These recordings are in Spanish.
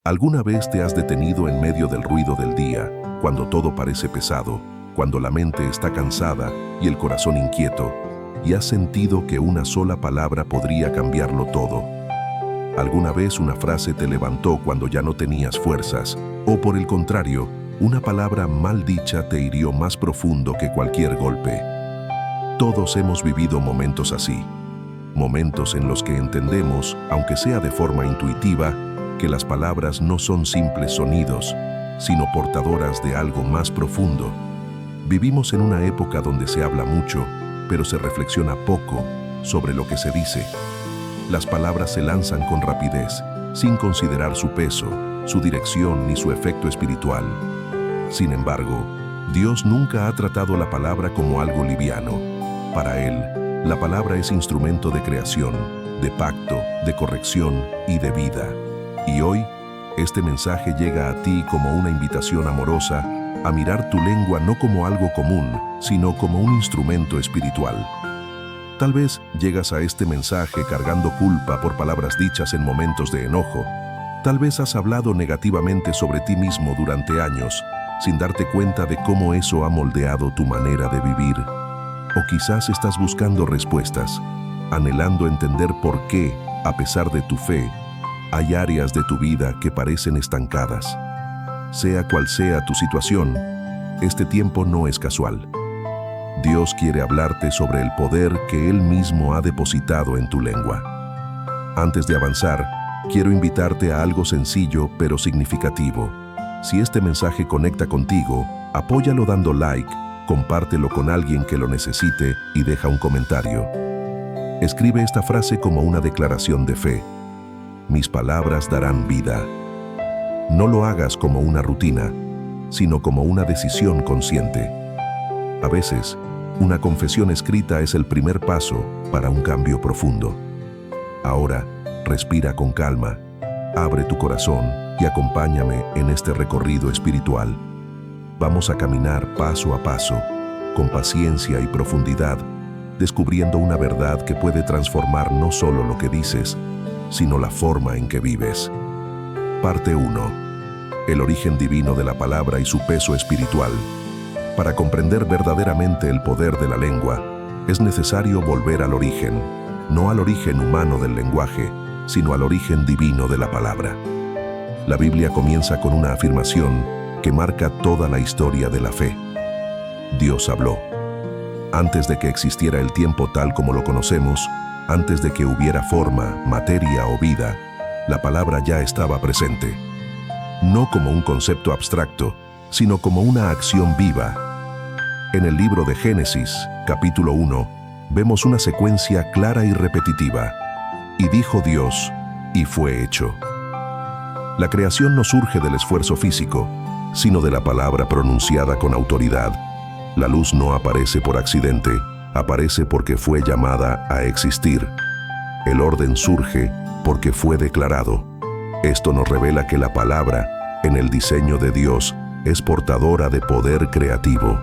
¿Alguna vez te has detenido en medio del ruido del día, cuando todo parece pesado, cuando la mente está cansada y el corazón inquieto, y has sentido que una sola palabra podría cambiarlo todo? ¿Alguna vez una frase te levantó cuando ya no tenías fuerzas, o por el contrario, una palabra mal dicha te hirió más profundo que cualquier golpe? Todos hemos vivido momentos así, momentos en los que entendemos, aunque sea de forma intuitiva, que las palabras no son simples sonidos, sino portadoras de algo más profundo. Vivimos en una época donde se habla mucho, pero se reflexiona poco sobre lo que se dice. Las palabras se lanzan con rapidez, sin considerar su peso, su dirección ni su efecto espiritual. Sin embargo, Dios nunca ha tratado la palabra como algo liviano. Para Él, la palabra es instrumento de creación, de pacto, de corrección y de vida. Y hoy, este mensaje llega a ti como una invitación amorosa a mirar tu lengua no como algo común, sino como un instrumento espiritual. Tal vez llegas a este mensaje cargando culpa por palabras dichas en momentos de enojo. Tal vez has hablado negativamente sobre ti mismo durante años, sin darte cuenta de cómo eso ha moldeado tu manera de vivir. O quizás estás buscando respuestas, anhelando entender por qué, a pesar de tu fe, hay áreas de tu vida que parecen estancadas. Sea cual sea tu situación, este tiempo no es casual. Dios quiere hablarte sobre el poder que Él mismo ha depositado en tu lengua. Antes de avanzar, quiero invitarte a algo sencillo pero significativo. Si este mensaje conecta contigo, apóyalo dando like, compártelo con alguien que lo necesite y deja un comentario. Escribe esta frase como una declaración de fe. Mis palabras darán vida. No lo hagas como una rutina, sino como una decisión consciente. A veces, una confesión escrita es el primer paso para un cambio profundo. Ahora, respira con calma, abre tu corazón y acompáñame en este recorrido espiritual. Vamos a caminar paso a paso, con paciencia y profundidad, descubriendo una verdad que puede transformar no solo lo que dices, sino la forma en que vives. Parte 1. El origen divino de la palabra y su peso espiritual. Para comprender verdaderamente el poder de la lengua, es necesario volver al origen, no al origen humano del lenguaje, sino al origen divino de la palabra. La Biblia comienza con una afirmación que marca toda la historia de la fe. Dios habló. Antes de que existiera el tiempo tal como lo conocemos, antes de que hubiera forma, materia o vida, la palabra ya estaba presente. No como un concepto abstracto, sino como una acción viva. En el libro de Génesis, capítulo 1, vemos una secuencia clara y repetitiva. Y dijo Dios, y fue hecho. La creación no surge del esfuerzo físico, sino de la palabra pronunciada con autoridad. La luz no aparece por accidente, aparece porque fue llamada a existir. El orden surge porque fue declarado. Esto nos revela que la palabra, en el diseño de Dios, es portadora de poder creativo.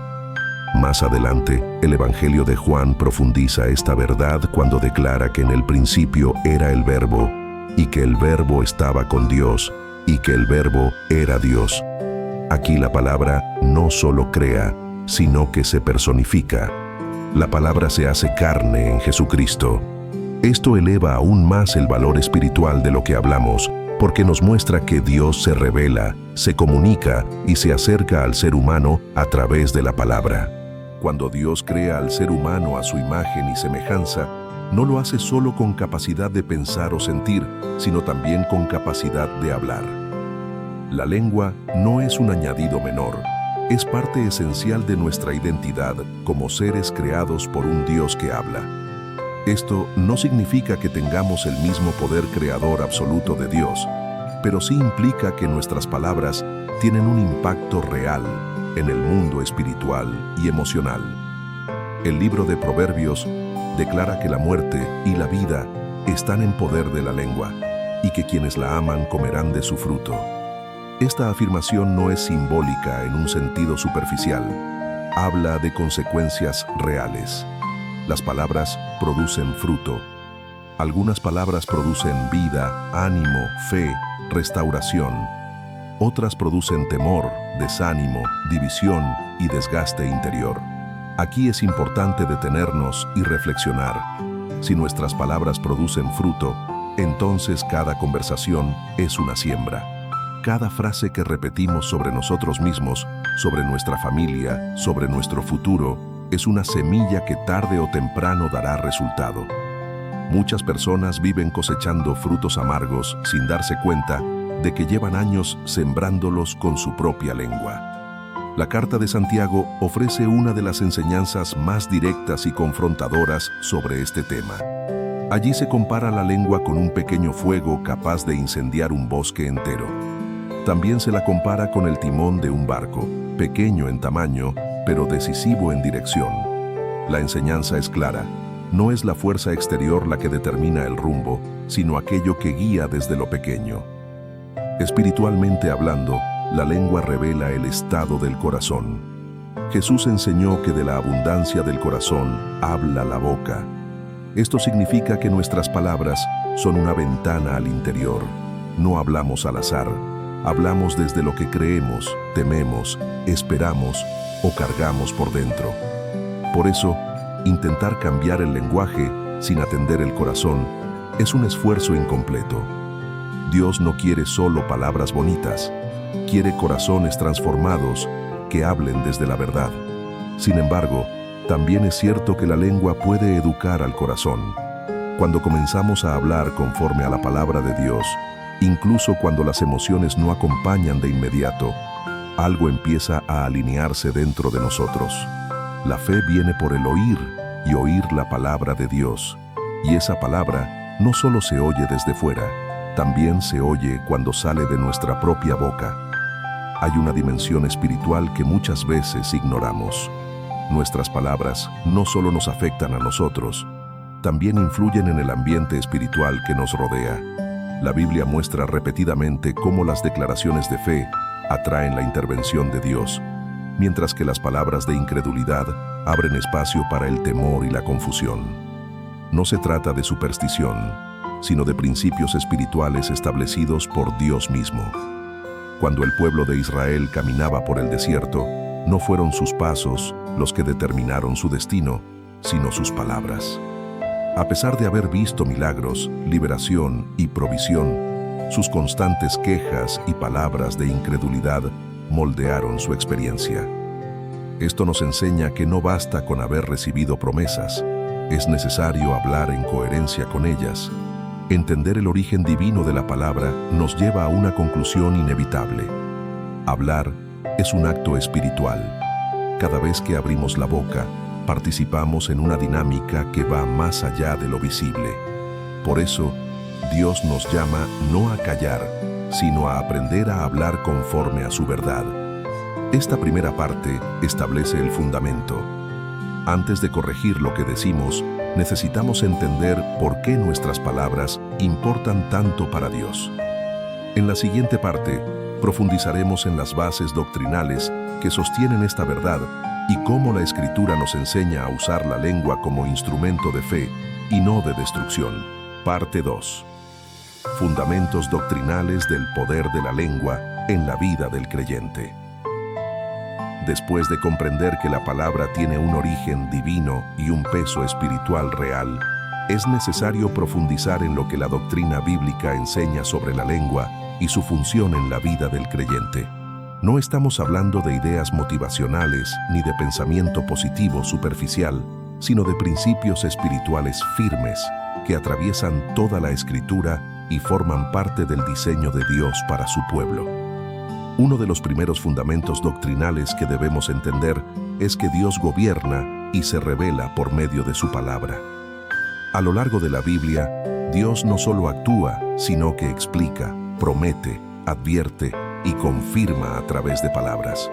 Más adelante, el Evangelio de Juan profundiza esta verdad cuando declara que en el principio era el Verbo, y que el Verbo estaba con Dios, y que el Verbo era Dios. Aquí la palabra no solo crea, sino que se personifica. La palabra se hace carne en Jesucristo. Esto eleva aún más el valor espiritual de lo que hablamos, porque nos muestra que Dios se revela, se comunica y se acerca al ser humano a través de la palabra. Cuando Dios crea al ser humano a su imagen y semejanza, no lo hace solo con capacidad de pensar o sentir, sino también con capacidad de hablar. La lengua no es un añadido menor, es parte esencial de nuestra identidad como seres creados por un Dios que habla. Esto no significa que tengamos el mismo poder creador absoluto de Dios, pero sí implica que nuestras palabras tienen un impacto real en el mundo espiritual y emocional. El libro de Proverbios declara que la muerte y la vida están en poder de la lengua y que quienes la aman comerán de su fruto. Esta afirmación no es simbólica en un sentido superficial. Habla de consecuencias reales. Las palabras producen fruto. Algunas palabras producen vida, ánimo, fe, restauración. Otras producen temor, desánimo, división y desgaste interior. Aquí es importante detenernos y reflexionar. Si nuestras palabras producen fruto, entonces cada conversación es una siembra. Cada frase que repetimos sobre nosotros mismos, sobre nuestra familia, sobre nuestro futuro, es una semilla que tarde o temprano dará resultado. Muchas personas viven cosechando frutos amargos sin darse cuenta de que llevan años sembrándolos con su propia lengua. La Carta de Santiago ofrece una de las enseñanzas más directas y confrontadoras sobre este tema. Allí se compara la lengua con un pequeño fuego capaz de incendiar un bosque entero. También se la compara con el timón de un barco, pequeño en tamaño, pero decisivo en dirección. La enseñanza es clara. No es la fuerza exterior la que determina el rumbo, sino aquello que guía desde lo pequeño. Espiritualmente hablando, la lengua revela el estado del corazón. Jesús enseñó que de la abundancia del corazón habla la boca. Esto significa que nuestras palabras son una ventana al interior. No hablamos al azar, hablamos desde lo que creemos, tememos, esperamos o cargamos por dentro. Por eso, intentar cambiar el lenguaje sin atender el corazón es un esfuerzo incompleto. Dios no quiere solo palabras bonitas, quiere corazones transformados que hablen desde la verdad. Sin embargo, también es cierto que la lengua puede educar al corazón. Cuando comenzamos a hablar conforme a la palabra de Dios, incluso cuando las emociones no acompañan de inmediato, algo empieza a alinearse dentro de nosotros. La fe viene por el oír y oír la palabra de Dios. Y esa palabra no solo se oye desde fuera, también se oye cuando sale de nuestra propia boca. Hay una dimensión espiritual que muchas veces ignoramos. Nuestras palabras no solo nos afectan a nosotros, también influyen en el ambiente espiritual que nos rodea. La Biblia muestra repetidamente cómo las declaraciones de fe atraen la intervención de Dios, mientras que las palabras de incredulidad abren espacio para el temor y la confusión. No se trata de superstición, sino de principios espirituales establecidos por Dios mismo. Cuando el pueblo de Israel caminaba por el desierto, no fueron sus pasos los que determinaron su destino, sino sus palabras. A pesar de haber visto milagros, liberación y provisión, sus constantes quejas y palabras de incredulidad moldearon su experiencia. Esto nos enseña que no basta con haber recibido promesas, es necesario hablar en coherencia con ellas. Entender el origen divino de la palabra nos lleva a una conclusión inevitable. Hablar es un acto espiritual. Cada vez que abrimos la boca, participamos en una dinámica que va más allá de lo visible. Por eso, Dios nos llama no a callar, sino a aprender a hablar conforme a su verdad. Esta primera parte establece el fundamento. Antes de corregir lo que decimos, necesitamos entender por qué nuestras palabras importan tanto para Dios. En la siguiente parte, profundizaremos en las bases doctrinales que sostienen esta verdad y cómo la Escritura nos enseña a usar la lengua como instrumento de fe y no de destrucción. Parte 2. Fundamentos doctrinales del poder de la lengua en la vida del creyente. Después de comprender que la palabra tiene un origen divino y un peso espiritual real, es necesario profundizar en lo que la doctrina bíblica enseña sobre la lengua y su función en la vida del creyente. No estamos hablando de ideas motivacionales ni de pensamiento positivo superficial, sino de principios espirituales firmes que atraviesan toda la Escritura y forman parte del diseño de Dios para su pueblo. Uno de los primeros fundamentos doctrinales que debemos entender es que Dios gobierna y se revela por medio de su palabra. A lo largo de la Biblia, Dios no solo actúa, sino que explica, promete, advierte y confirma a través de palabras.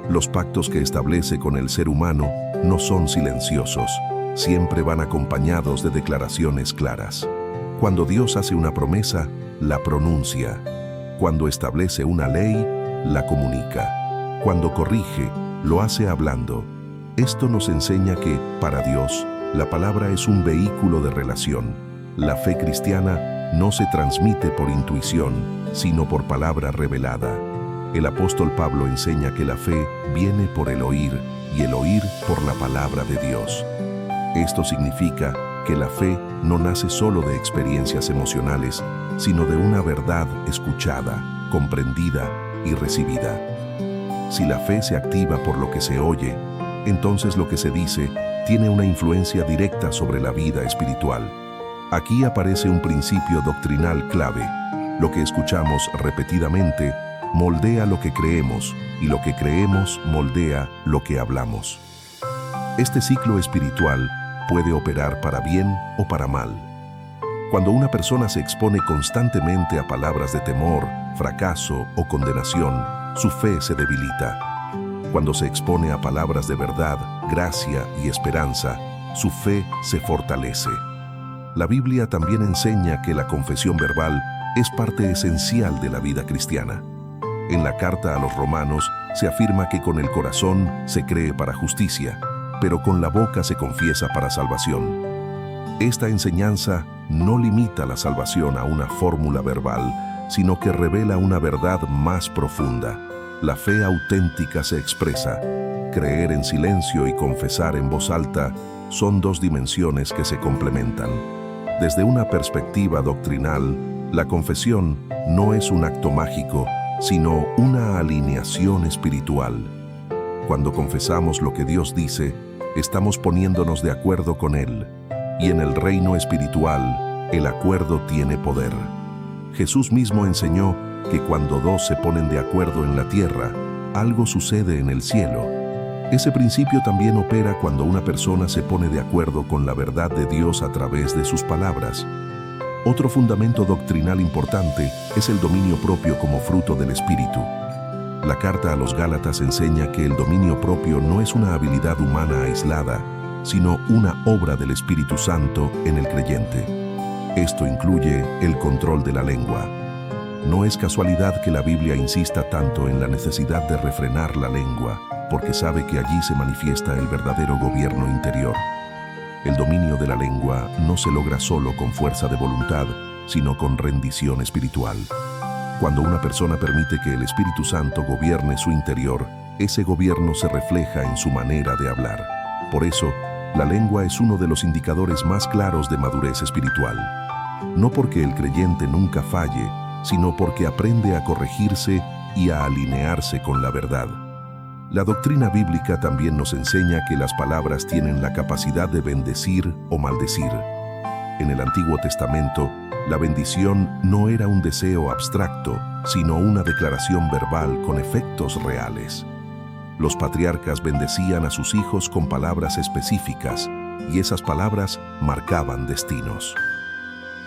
Los pactos que establece con el ser humano no son silenciosos, siempre van acompañados de declaraciones claras. Cuando Dios hace una promesa, la pronuncia. Cuando establece una ley, la comunica. Cuando corrige, lo hace hablando. Esto nos enseña que, para Dios, la palabra es un vehículo de relación. La fe cristiana no se transmite por intuición, sino por palabra revelada. El apóstol Pablo enseña que la fe viene por el oír y el oír por la palabra de Dios. Esto significa que la fe no nace solo de experiencias emocionales, sino de una verdad escuchada, comprendida y recibida. Si la fe se activa por lo que se oye, entonces lo que se dice tiene una influencia directa sobre la vida espiritual. Aquí aparece un principio doctrinal clave. Lo que escuchamos repetidamente moldea lo que creemos, y lo que creemos moldea lo que hablamos. Este ciclo espiritual puede operar para bien o para mal. Cuando una persona se expone constantemente a palabras de temor, fracaso o condenación, su fe se debilita. Cuando se expone a palabras de verdad, gracia y esperanza, su fe se fortalece. La Biblia también enseña que la confesión verbal es parte esencial de la vida cristiana. En la carta a los Romanos se afirma que con el corazón se cree para justicia, pero con la boca se confiesa para salvación. Esta enseñanza no limita la salvación a una fórmula verbal, sino que revela una verdad más profunda. La fe auténtica se expresa. Creer en silencio y confesar en voz alta son dos dimensiones que se complementan. Desde una perspectiva doctrinal, la confesión no es un acto mágico, sino una alineación espiritual. Cuando confesamos lo que Dios dice, estamos poniéndonos de acuerdo con Él. Y en el reino espiritual, el acuerdo tiene poder. Jesús mismo enseñó que cuando dos se ponen de acuerdo en la tierra, algo sucede en el cielo. Ese principio también opera cuando una persona se pone de acuerdo con la verdad de Dios a través de sus palabras. Otro fundamento doctrinal importante es el dominio propio como fruto del Espíritu. La carta a los Gálatas enseña que el dominio propio no es una habilidad humana aislada, sino una obra del Espíritu Santo en el creyente. Esto incluye el control de la lengua. No es casualidad que la Biblia insista tanto en la necesidad de refrenar la lengua, porque sabe que allí se manifiesta el verdadero gobierno interior. El dominio de la lengua no se logra solo con fuerza de voluntad, sino con rendición espiritual. Cuando una persona permite que el Espíritu Santo gobierne su interior, ese gobierno se refleja en su manera de hablar. Por eso, la lengua es uno de los indicadores más claros de madurez espiritual. No porque el creyente nunca falle, sino porque aprende a corregirse y a alinearse con la verdad. La doctrina bíblica también nos enseña que las palabras tienen la capacidad de bendecir o maldecir. En el Antiguo Testamento, la bendición no era un deseo abstracto, sino una declaración verbal con efectos reales. Los patriarcas bendecían a sus hijos con palabras específicas, y esas palabras marcaban destinos.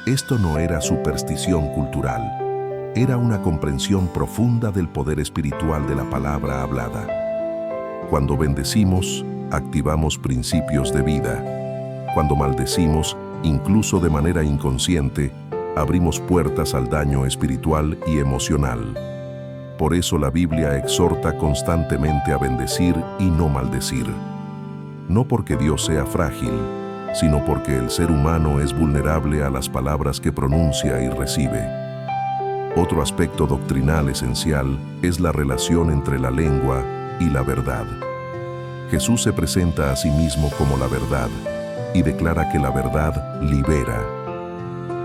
Esto no era superstición cultural, era una comprensión profunda del poder espiritual de la palabra hablada. Cuando bendecimos, activamos principios de vida. Cuando maldecimos, incluso de manera inconsciente, abrimos puertas al daño espiritual y emocional. Por eso la Biblia exhorta constantemente a bendecir y no maldecir. No porque Dios sea frágil, sino porque el ser humano es vulnerable a las palabras que pronuncia y recibe. Otro aspecto doctrinal esencial es la relación entre la lengua y la verdad. Jesús se presenta a sí mismo como la verdad y declara que la verdad libera.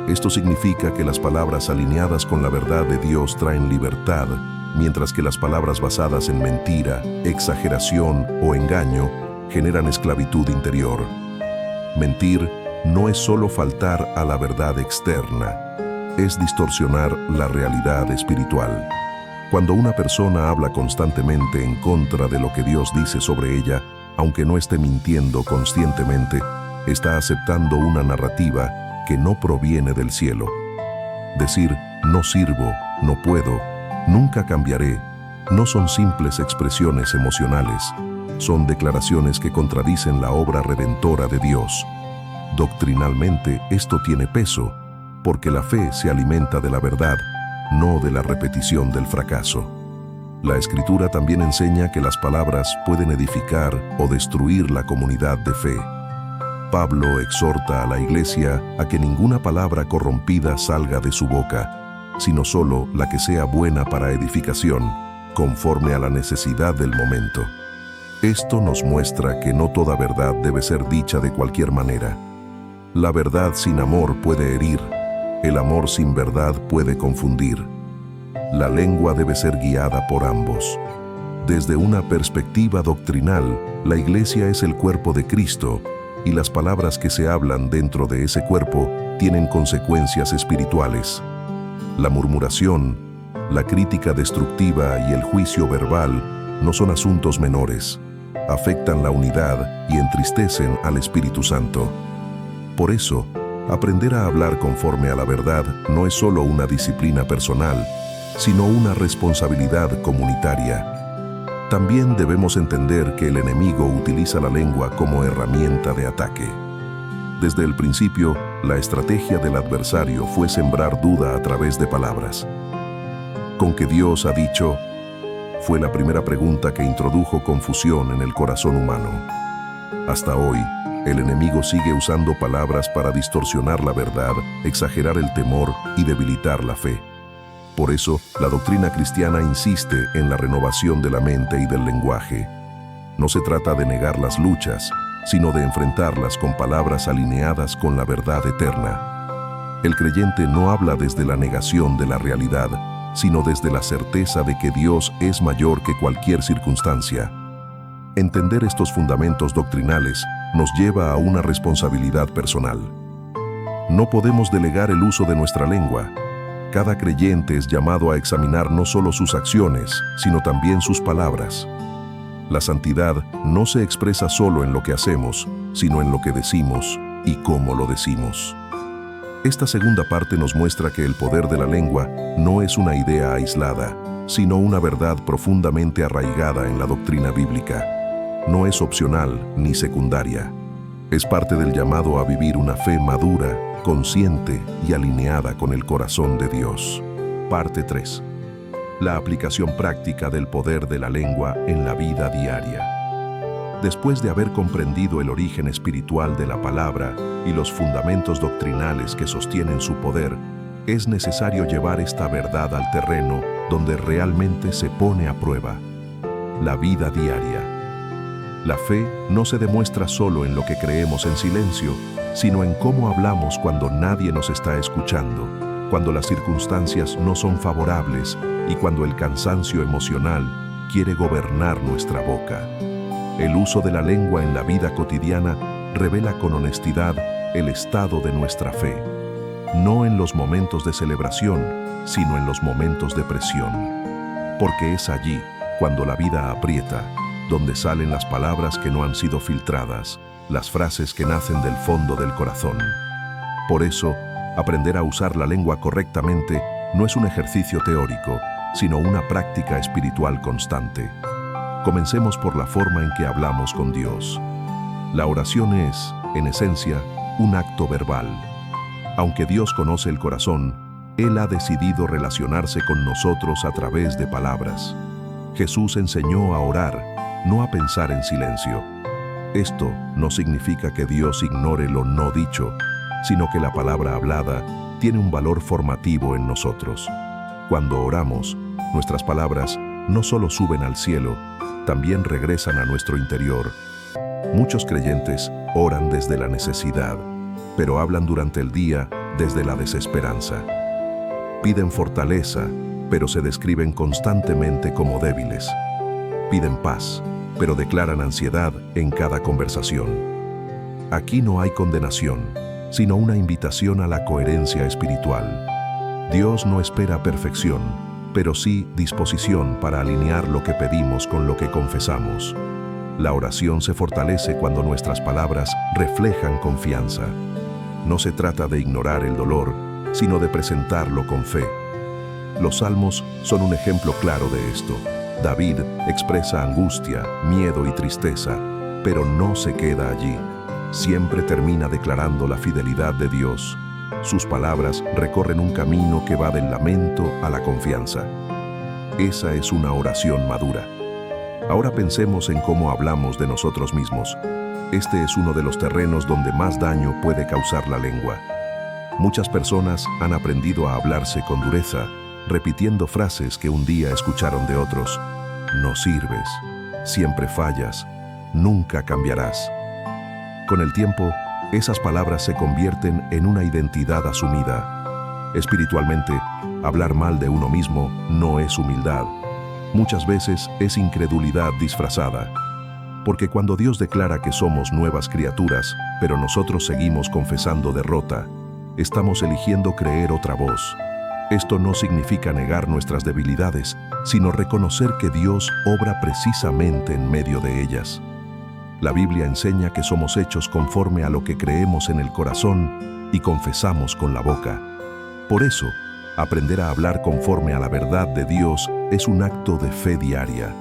Esto significa que las palabras alineadas con la verdad de Dios traen libertad, mientras que las palabras basadas en mentira, exageración o engaño generan esclavitud interior. Mentir no es solo faltar a la verdad externa, es distorsionar la realidad espiritual. Cuando una persona habla constantemente en contra de lo que Dios dice sobre ella, aunque no esté mintiendo conscientemente, está aceptando una narrativa que no proviene del cielo. Decir, no sirvo, no puedo, nunca cambiaré, no son simples expresiones emocionales, son declaraciones que contradicen la obra redentora de Dios. Doctrinalmente, esto tiene peso, porque la fe se alimenta de la verdad, no de la repetición del fracaso. La Escritura también enseña que las palabras pueden edificar o destruir la comunidad de fe. Pablo exhorta a la iglesia a que ninguna palabra corrompida salga de su boca, sino solo la que sea buena para edificación, conforme a la necesidad del momento. Esto nos muestra que no toda verdad debe ser dicha de cualquier manera. La verdad sin amor puede herir, el amor sin verdad puede confundir. La lengua debe ser guiada por ambos. Desde una perspectiva doctrinal, la Iglesia es el cuerpo de Cristo, y las palabras que se hablan dentro de ese cuerpo tienen consecuencias espirituales. La murmuración, la crítica destructiva y el juicio verbal no son asuntos menores. Afectan la unidad y entristecen al Espíritu Santo. Por eso, aprender a hablar conforme a la verdad no es solo una disciplina personal, sino una responsabilidad comunitaria. También debemos entender que el enemigo utiliza la lengua como herramienta de ataque. Desde el principio, la estrategia del adversario fue sembrar duda a través de palabras. ¿Con qué Dios ha dicho? Fue la primera pregunta que introdujo confusión en el corazón humano. Hasta hoy, el enemigo sigue usando palabras para distorsionar la verdad, exagerar el temor y debilitar la fe. Por eso, la doctrina cristiana insiste en la renovación de la mente y del lenguaje. No se trata de negar las luchas, sino de enfrentarlas con palabras alineadas con la verdad eterna. El creyente no habla desde la negación de la realidad, sino desde la certeza de que Dios es mayor que cualquier circunstancia. Entender estos fundamentos doctrinales nos lleva a una responsabilidad personal. No podemos delegar el uso de nuestra lengua. Cada creyente es llamado a examinar no solo sus acciones, sino también sus palabras. La santidad no se expresa solo en lo que hacemos, sino en lo que decimos y cómo lo decimos. Esta segunda parte nos muestra que el poder de la lengua no es una idea aislada, sino una verdad profundamente arraigada en la doctrina bíblica. No es opcional ni secundaria. Es parte del llamado a vivir una fe madura, consciente y alineada con el corazón de Dios. Parte 3. La aplicación práctica del poder de la lengua en la vida diaria. Después de haber comprendido el origen espiritual de la palabra y los fundamentos doctrinales que sostienen su poder, es necesario llevar esta verdad al terreno donde realmente se pone a prueba: la vida diaria. La fe no se demuestra solo en lo que creemos en silencio, sino en cómo hablamos cuando nadie nos está escuchando, cuando las circunstancias no son favorables y cuando el cansancio emocional quiere gobernar nuestra boca. El uso de la lengua en la vida cotidiana revela con honestidad el estado de nuestra fe, no en los momentos de celebración, sino en los momentos de presión. Porque es allí, cuando la vida aprieta, donde salen las palabras que no han sido filtradas, las frases que nacen del fondo del corazón. Por eso, aprender a usar la lengua correctamente no es un ejercicio teórico, sino una práctica espiritual constante. Comencemos por la forma en que hablamos con Dios. La oración es, en esencia, un acto verbal. Aunque Dios conoce el corazón, Él ha decidido relacionarse con nosotros a través de palabras. Jesús enseñó a orar, no a pensar en silencio. Esto no significa que Dios ignore lo no dicho, sino que la palabra hablada tiene un valor formativo en nosotros. Cuando oramos, nuestras palabras no solo suben al cielo, también regresan a nuestro interior. Muchos creyentes oran desde la necesidad, pero hablan durante el día desde la desesperanza. Piden fortaleza, pero se describen constantemente como débiles. Piden paz, pero declaran ansiedad en cada conversación. Aquí no hay condenación, sino una invitación a la coherencia espiritual. Dios no espera perfección, pero sí disposición para alinear lo que pedimos con lo que confesamos. La oración se fortalece cuando nuestras palabras reflejan confianza. No se trata de ignorar el dolor, sino de presentarlo con fe. Los salmos son un ejemplo claro de esto. David expresa angustia, miedo y tristeza, pero no se queda allí. Siempre termina declarando la fidelidad de Dios. Sus palabras recorren un camino que va del lamento a la confianza. Esa es una oración madura. Ahora pensemos en cómo hablamos de nosotros mismos. Este es uno de los terrenos donde más daño puede causar la lengua. Muchas personas han aprendido a hablarse con dureza, repitiendo frases que un día escucharon de otros. No sirves, siempre fallas, nunca cambiarás. Con el tiempo, esas palabras se convierten en una identidad asumida. Espiritualmente, hablar mal de uno mismo no es humildad. Muchas veces es incredulidad disfrazada. Porque cuando Dios declara que somos nuevas criaturas, pero nosotros seguimos confesando derrota, estamos eligiendo creer otra voz. Esto no significa negar nuestras debilidades, sino reconocer que Dios obra precisamente en medio de ellas. La Biblia enseña que somos hechos conforme a lo que creemos en el corazón y confesamos con la boca. Por eso, aprender a hablar conforme a la verdad de Dios es un acto de fe diaria.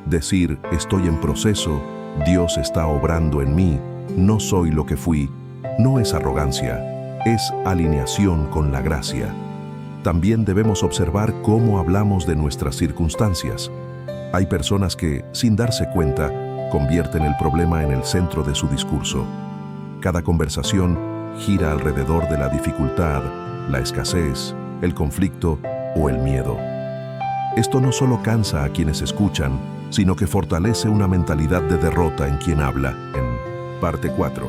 Decir, estoy en proceso, Dios está obrando en mí, no soy lo que fui, no es arrogancia, es alineación con la gracia. También debemos observar cómo hablamos de nuestras circunstancias. Hay personas que, sin darse cuenta, convierten el problema en el centro de su discurso. Cada conversación gira alrededor de la dificultad, la escasez, el conflicto o el miedo. Esto no solo cansa a quienes escuchan, sino que fortalece una mentalidad de derrota en quien habla. En parte 4.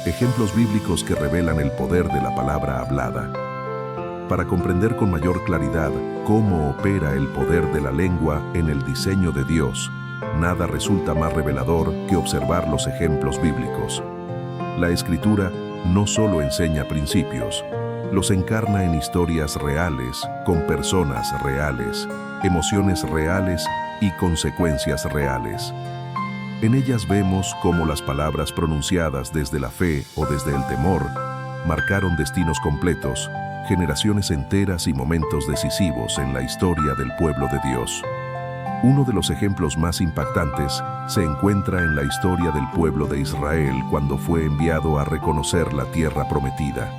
Ejemplos bíblicos que revelan el poder de la palabra hablada. Para comprender con mayor claridad cómo opera el poder de la lengua en el diseño de Dios, nada resulta más revelador que observar los ejemplos bíblicos. La Escritura no solo enseña principios, los encarna en historias reales, con personas reales, emociones reales y consecuencias reales. En ellas vemos cómo las palabras pronunciadas desde la fe o desde el temor marcaron destinos completos, generaciones enteras y momentos decisivos en la historia del pueblo de Dios. Uno de los ejemplos más impactantes se encuentra en la historia del pueblo de Israel cuando fue enviado a reconocer la tierra prometida.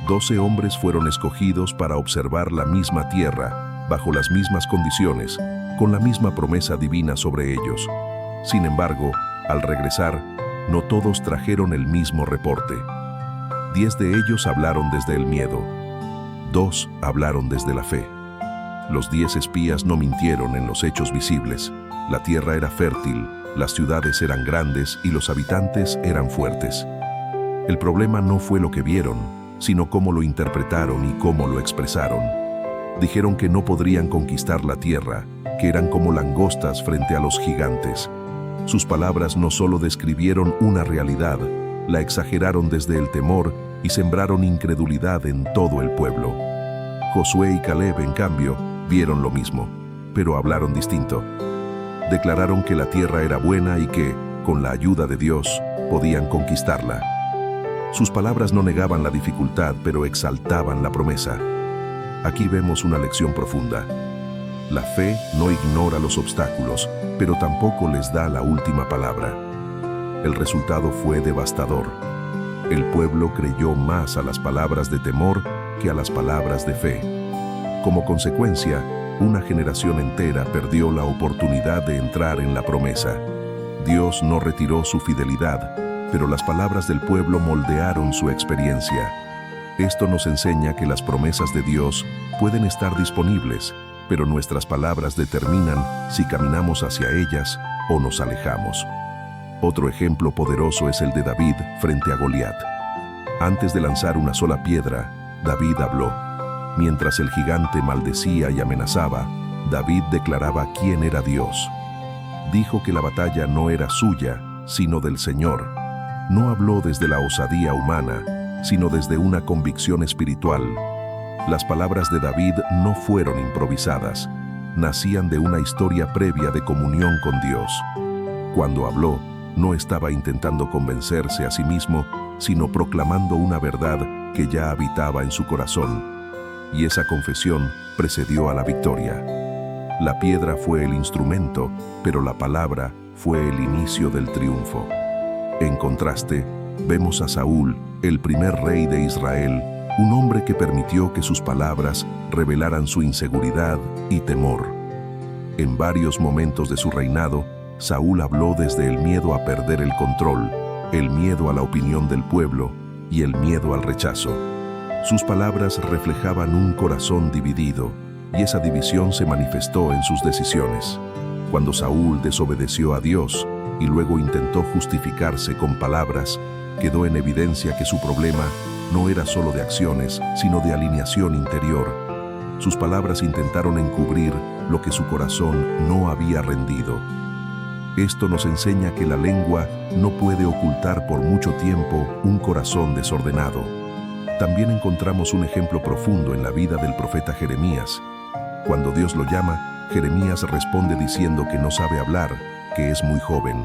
12 hombres fueron escogidos para observar la misma tierra, bajo las mismas condiciones, con la misma promesa divina sobre ellos. Sin embargo, al regresar, no todos trajeron el mismo reporte. 10 de ellos hablaron desde el miedo. 2 hablaron desde la fe. Los 10 espías no mintieron en los hechos visibles. La tierra era fértil, las ciudades eran grandes y los habitantes eran fuertes. El problema no fue lo que vieron, sino cómo lo interpretaron y cómo lo expresaron. Dijeron que no podrían conquistar la tierra, que eran como langostas frente a los gigantes. Sus palabras no solo describieron una realidad, la exageraron desde el temor y sembraron incredulidad en todo el pueblo. Josué y Caleb, en cambio, vieron lo mismo, pero hablaron distinto. Declararon que la tierra era buena y que, con la ayuda de Dios, podían conquistarla. Sus palabras no negaban la dificultad, pero exaltaban la promesa. Aquí vemos una lección profunda. La fe no ignora los obstáculos, pero tampoco les da la última palabra. El resultado fue devastador. El pueblo creyó más a las palabras de temor que a las palabras de fe. Como consecuencia, una generación entera perdió la oportunidad de entrar en la promesa. Dios no retiró su fidelidad, pero las palabras del pueblo moldearon su experiencia. Esto nos enseña que las promesas de Dios pueden estar disponibles, pero nuestras palabras determinan si caminamos hacia ellas o nos alejamos. Otro ejemplo poderoso es el de David frente a Goliat. Antes de lanzar una sola piedra, David habló. Mientras el gigante maldecía y amenazaba, David declaraba quién era Dios. Dijo que la batalla no era suya, sino del Señor. No habló desde la osadía humana, sino desde una convicción espiritual. Las palabras de David no fueron improvisadas, nacían de una historia previa de comunión con Dios. Cuando habló, no estaba intentando convencerse a sí mismo, sino proclamando una verdad que ya habitaba en su corazón. Y esa confesión precedió a la victoria. La piedra fue el instrumento, pero la palabra fue el inicio del triunfo. En contraste, vemos a Saúl, el primer rey de Israel, un hombre que permitió que sus palabras revelaran su inseguridad y temor. En varios momentos de su reinado, Saúl habló desde el miedo a perder el control, el miedo a la opinión del pueblo y el miedo al rechazo. Sus palabras reflejaban un corazón dividido, y esa división se manifestó en sus decisiones. Cuando Saúl desobedeció a Dios y luego intentó justificarse con palabras, quedó en evidencia que su problema no era solo de acciones, sino de alineación interior. Sus palabras intentaron encubrir lo que su corazón no había rendido. Esto nos enseña que la lengua no puede ocultar por mucho tiempo un corazón desordenado. También encontramos un ejemplo profundo en la vida del profeta Jeremías. Cuando Dios lo llama, Jeremías responde diciendo que no sabe hablar, que es muy joven.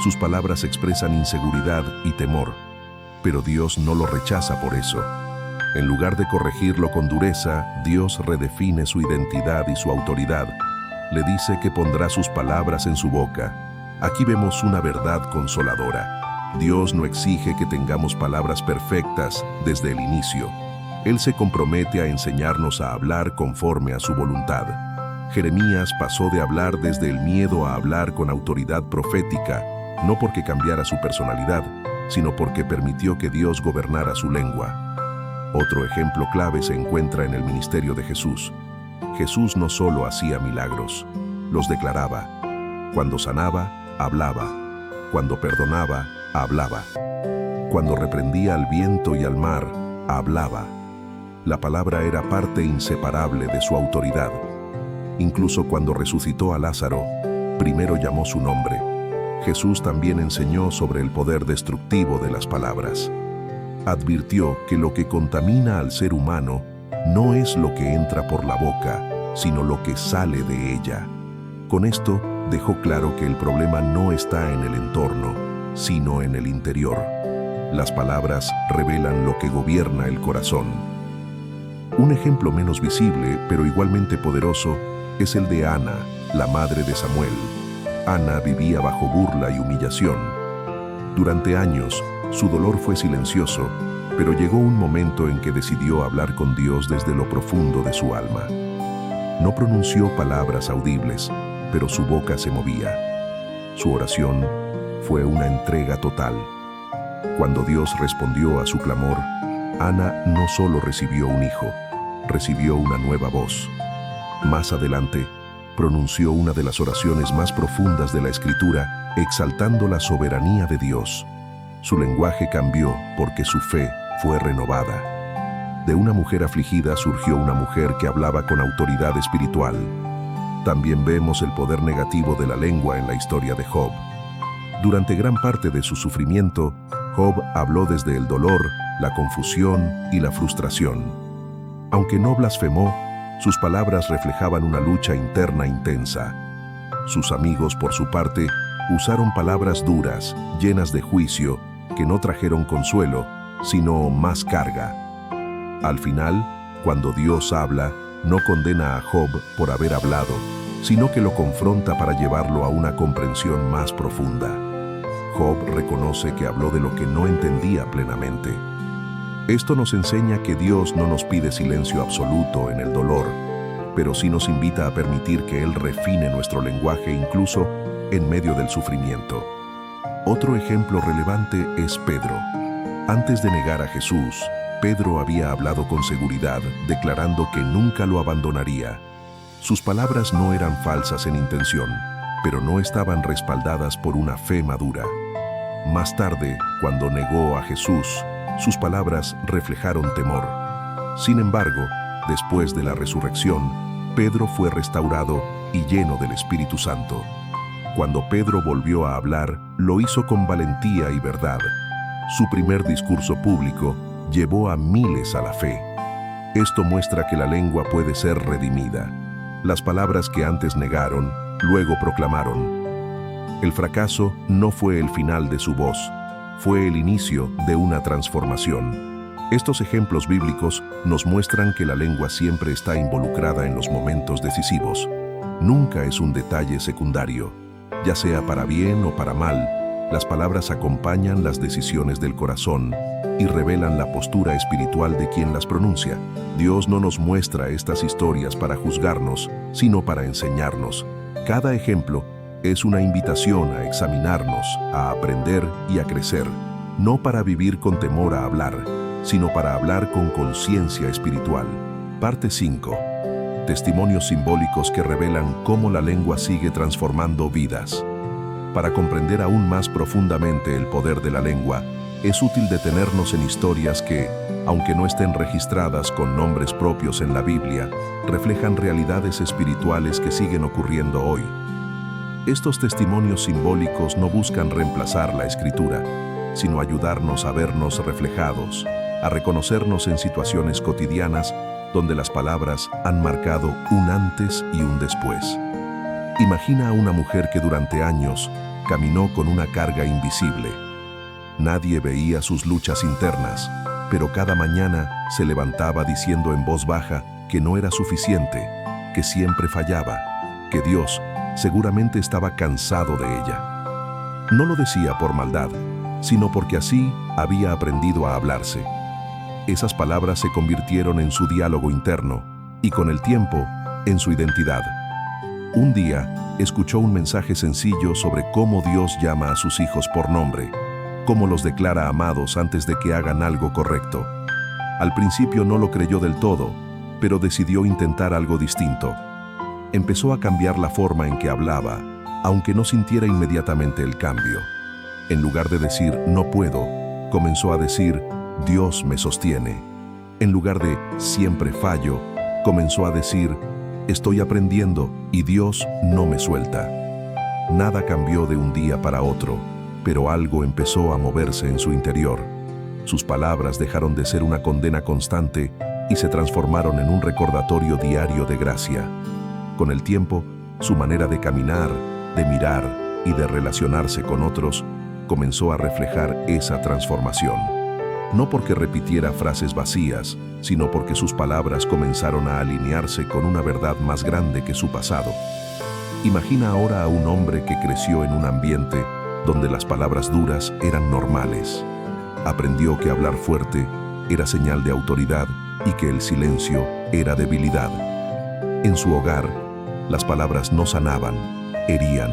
Sus palabras expresan inseguridad y temor, pero Dios no lo rechaza por eso. En lugar de corregirlo con dureza, Dios redefine su identidad y su autoridad. Le dice que pondrá sus palabras en su boca. Aquí vemos una verdad consoladora. Dios no exige que tengamos palabras perfectas desde el inicio. Él se compromete a enseñarnos a hablar conforme a su voluntad. Jeremías pasó de hablar desde el miedo a hablar con autoridad profética, no porque cambiara su personalidad, sino porque permitió que Dios gobernara su lengua. Otro ejemplo clave se encuentra en el ministerio de Jesús. Jesús no solo hacía milagros, los declaraba. Cuando sanaba, hablaba. Cuando perdonaba, hablaba. Cuando reprendía al viento y al mar, hablaba. La palabra era parte inseparable de su autoridad. Incluso cuando resucitó a Lázaro, primero llamó su nombre. Jesús también enseñó sobre el poder destructivo de las palabras. Advirtió que lo que contamina al ser humano no es lo que entra por la boca, sino lo que sale de ella. Con esto, dejó claro que el problema no está en el entorno, sino en el interior. Las palabras revelan lo que gobierna el corazón. Un ejemplo menos visible, pero igualmente poderoso, es el de Ana, la madre de Samuel. Ana vivía bajo burla y humillación. Durante años, su dolor fue silencioso, pero llegó un momento en que decidió hablar con Dios desde lo profundo de su alma. No pronunció palabras audibles, pero su boca se movía. Su oración fue una entrega total. Cuando Dios respondió a su clamor, Ana no solo recibió un hijo, recibió una nueva voz. Más adelante, pronunció una de las oraciones más profundas de la Escritura, exaltando la soberanía de Dios. Su lenguaje cambió porque su fe fue renovada. De una mujer afligida surgió una mujer que hablaba con autoridad espiritual. También vemos el poder negativo de la lengua en la historia de Job. Durante gran parte de su sufrimiento, Job habló desde el dolor, la confusión y la frustración. Aunque no blasfemó, sus palabras reflejaban una lucha interna intensa. Sus amigos, por su parte, usaron palabras duras, llenas de juicio, que no trajeron consuelo, sino más carga. Al final, cuando Dios habla, no condena a Job por haber hablado, sino que lo confronta para llevarlo a una comprensión más profunda. Job reconoce que habló de lo que no entendía plenamente. Esto nos enseña que Dios no nos pide silencio absoluto en el dolor, pero sí nos invita a permitir que Él refine nuestro lenguaje incluso en medio del sufrimiento. Otro ejemplo relevante es Pedro. Antes de negar a Jesús, Pedro había hablado con seguridad, declarando que nunca lo abandonaría. Sus palabras no eran falsas en intención, pero no estaban respaldadas por una fe madura. Más tarde, cuando negó a Jesús, sus palabras reflejaron temor. Sin embargo, después de la resurrección, Pedro fue restaurado y lleno del Espíritu Santo. Cuando Pedro volvió a hablar, lo hizo con valentía y verdad. Su primer discurso público llevó a miles a la fe. Esto muestra que la lengua puede ser redimida. Las palabras que antes negaron, luego proclamaron. El fracaso no fue el final de su voz, fue el inicio de una transformación. Estos ejemplos bíblicos nos muestran que la lengua siempre está involucrada en los momentos decisivos. Nunca es un detalle secundario. Ya sea para bien o para mal, las palabras acompañan las decisiones del corazón y revelan la postura espiritual de quien las pronuncia. Dios no nos muestra estas historias para juzgarnos, sino para enseñarnos. Cada ejemplo Es una invitación a examinarnos, a aprender y a crecer, no para vivir con temor a hablar, sino para hablar con conciencia espiritual. Parte 5. Testimonios simbólicos que revelan cómo la lengua sigue transformando vidas. Para comprender aún más profundamente el poder de la lengua, es útil detenernos en historias que, aunque no estén registradas con nombres propios en la Biblia, reflejan realidades espirituales que siguen ocurriendo hoy. Estos testimonios simbólicos no buscan reemplazar la Escritura, sino ayudarnos a vernos reflejados, a reconocernos en situaciones cotidianas donde las palabras han marcado un antes y un después. Imagina a una mujer que durante años caminó con una carga invisible. Nadie veía sus luchas internas, pero cada mañana se levantaba diciendo en voz baja que no era suficiente, que siempre fallaba, que Dios seguramente estaba cansado de ella. No lo decía por maldad, sino porque así había aprendido a hablarse. Esas palabras se convirtieron en su diálogo interno y con el tiempo, en su identidad. Un día, escuchó un mensaje sencillo sobre cómo Dios llama a sus hijos por nombre, cómo los declara amados antes de que hagan algo correcto. Al principio no lo creyó del todo, pero decidió intentar algo distinto. Empezó a cambiar la forma en que hablaba, aunque no sintiera inmediatamente el cambio. En lugar de decir "no puedo", comenzó a decir "Dios me sostiene". En lugar de "siempre fallo", comenzó a decir "estoy aprendiendo y Dios no me suelta". Nada cambió de un día para otro, pero algo empezó a moverse en su interior. Sus palabras dejaron de ser una condena constante y se transformaron en un recordatorio diario de gracia. Con el tiempo, su manera de caminar, de mirar y de relacionarse con otros comenzó a reflejar esa transformación. No porque repitiera frases vacías, sino porque sus palabras comenzaron a alinearse con una verdad más grande que su pasado. Imagina ahora a un hombre que creció en un ambiente donde las palabras duras eran normales. Aprendió que hablar fuerte era señal de autoridad y que el silencio era debilidad. En su hogar, las palabras no sanaban, herían.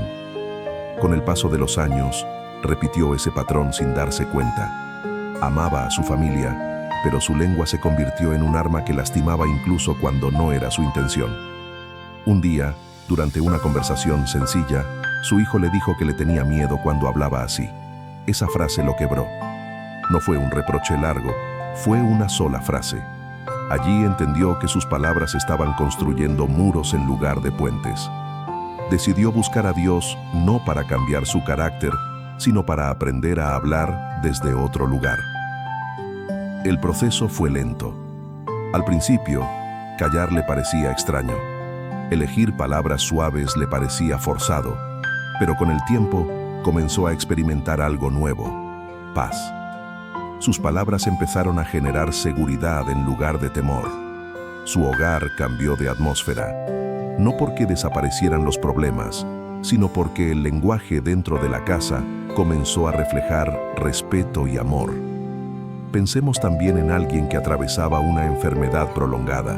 Con el paso de los años, repitió ese patrón sin darse cuenta. Amaba a su familia, pero su lengua se convirtió en un arma que lastimaba incluso cuando no era su intención. Un día, durante una conversación sencilla, su hijo le dijo que le tenía miedo cuando hablaba así. Esa frase lo quebró. No fue un reproche largo, fue una sola frase. Allí entendió que sus palabras estaban construyendo muros en lugar de puentes. Decidió buscar a Dios no para cambiar su carácter, sino para aprender a hablar desde otro lugar. El proceso fue lento. Al principio, callar le parecía extraño. Elegir palabras suaves le parecía forzado, pero con el tiempo comenzó a experimentar algo nuevo: paz. Sus palabras empezaron a generar seguridad en lugar de temor. Su hogar cambió de atmósfera, no porque desaparecieran los problemas, sino porque el lenguaje dentro de la casa comenzó a reflejar respeto y amor. Pensemos también en alguien que atravesaba una enfermedad prolongada.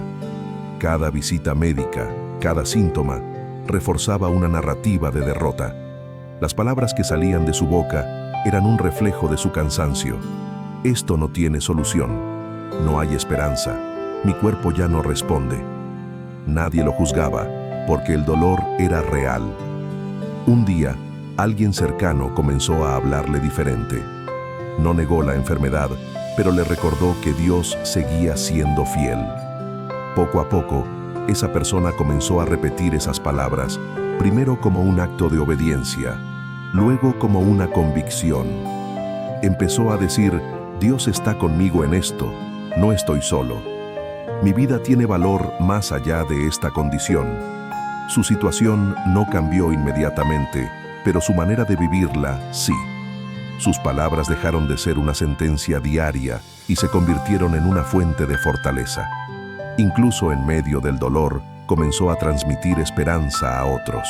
Cada visita médica, cada síntoma, reforzaba una narrativa de derrota. Las palabras que salían de su boca eran un reflejo de su cansancio. Esto no tiene solución. No hay esperanza. Mi cuerpo ya no responde. Nadie lo juzgaba, porque el dolor era real. Un día, alguien cercano comenzó a hablarle diferente. No negó la enfermedad, pero le recordó que Dios seguía siendo fiel. Poco a poco, esa persona comenzó a repetir esas palabras, primero como un acto de obediencia, luego como una convicción. Empezó a decir: Dios está conmigo en esto, no estoy solo. Mi vida tiene valor más allá de esta condición. Su situación no cambió inmediatamente, pero su manera de vivirla sí. Sus palabras dejaron de ser una sentencia diaria y se convirtieron en una fuente de fortaleza. Incluso en medio del dolor, comenzó a transmitir esperanza a otros.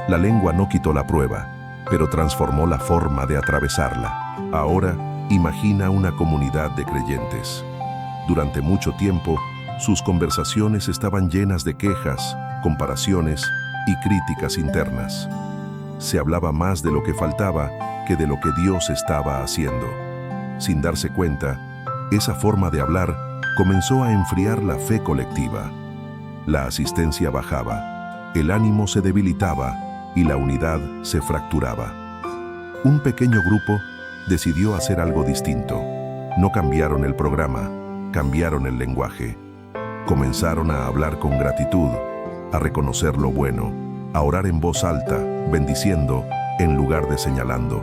La lengua no quitó la prueba, pero transformó la forma de atravesarla. Ahora, imagina una comunidad de creyentes. Durante mucho tiempo, sus conversaciones estaban llenas de quejas, comparaciones y críticas internas. se hablaba más de lo que faltaba que de lo que Dios estaba haciendo. Sin darse cuenta, esa forma de hablar comenzó a enfriar la fe colectiva. La asistencia bajaba, el ánimo se debilitaba y la unidad se fracturaba. Un pequeño grupo decidió hacer algo distinto. No cambiaron el programa, cambiaron el lenguaje. Comenzaron a hablar con gratitud, a reconocer lo bueno, a orar en voz alta, bendiciendo en lugar de señalando.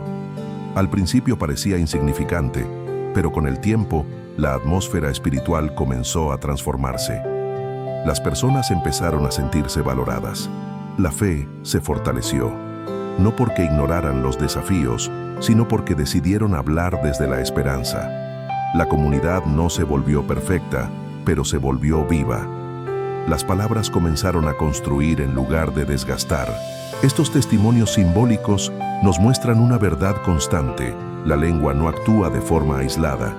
Al principio parecía insignificante, pero con el tiempo, la atmósfera espiritual comenzó a transformarse. Las personas empezaron a sentirse valoradas. La fe se fortaleció, no porque ignoraran los desafíos, sino porque decidieron hablar desde la esperanza. La comunidad no se volvió perfecta, pero se volvió viva. Las palabras comenzaron a construir en lugar de desgastar. Estos testimonios simbólicos nos muestran una verdad constante. La lengua no actúa de forma aislada.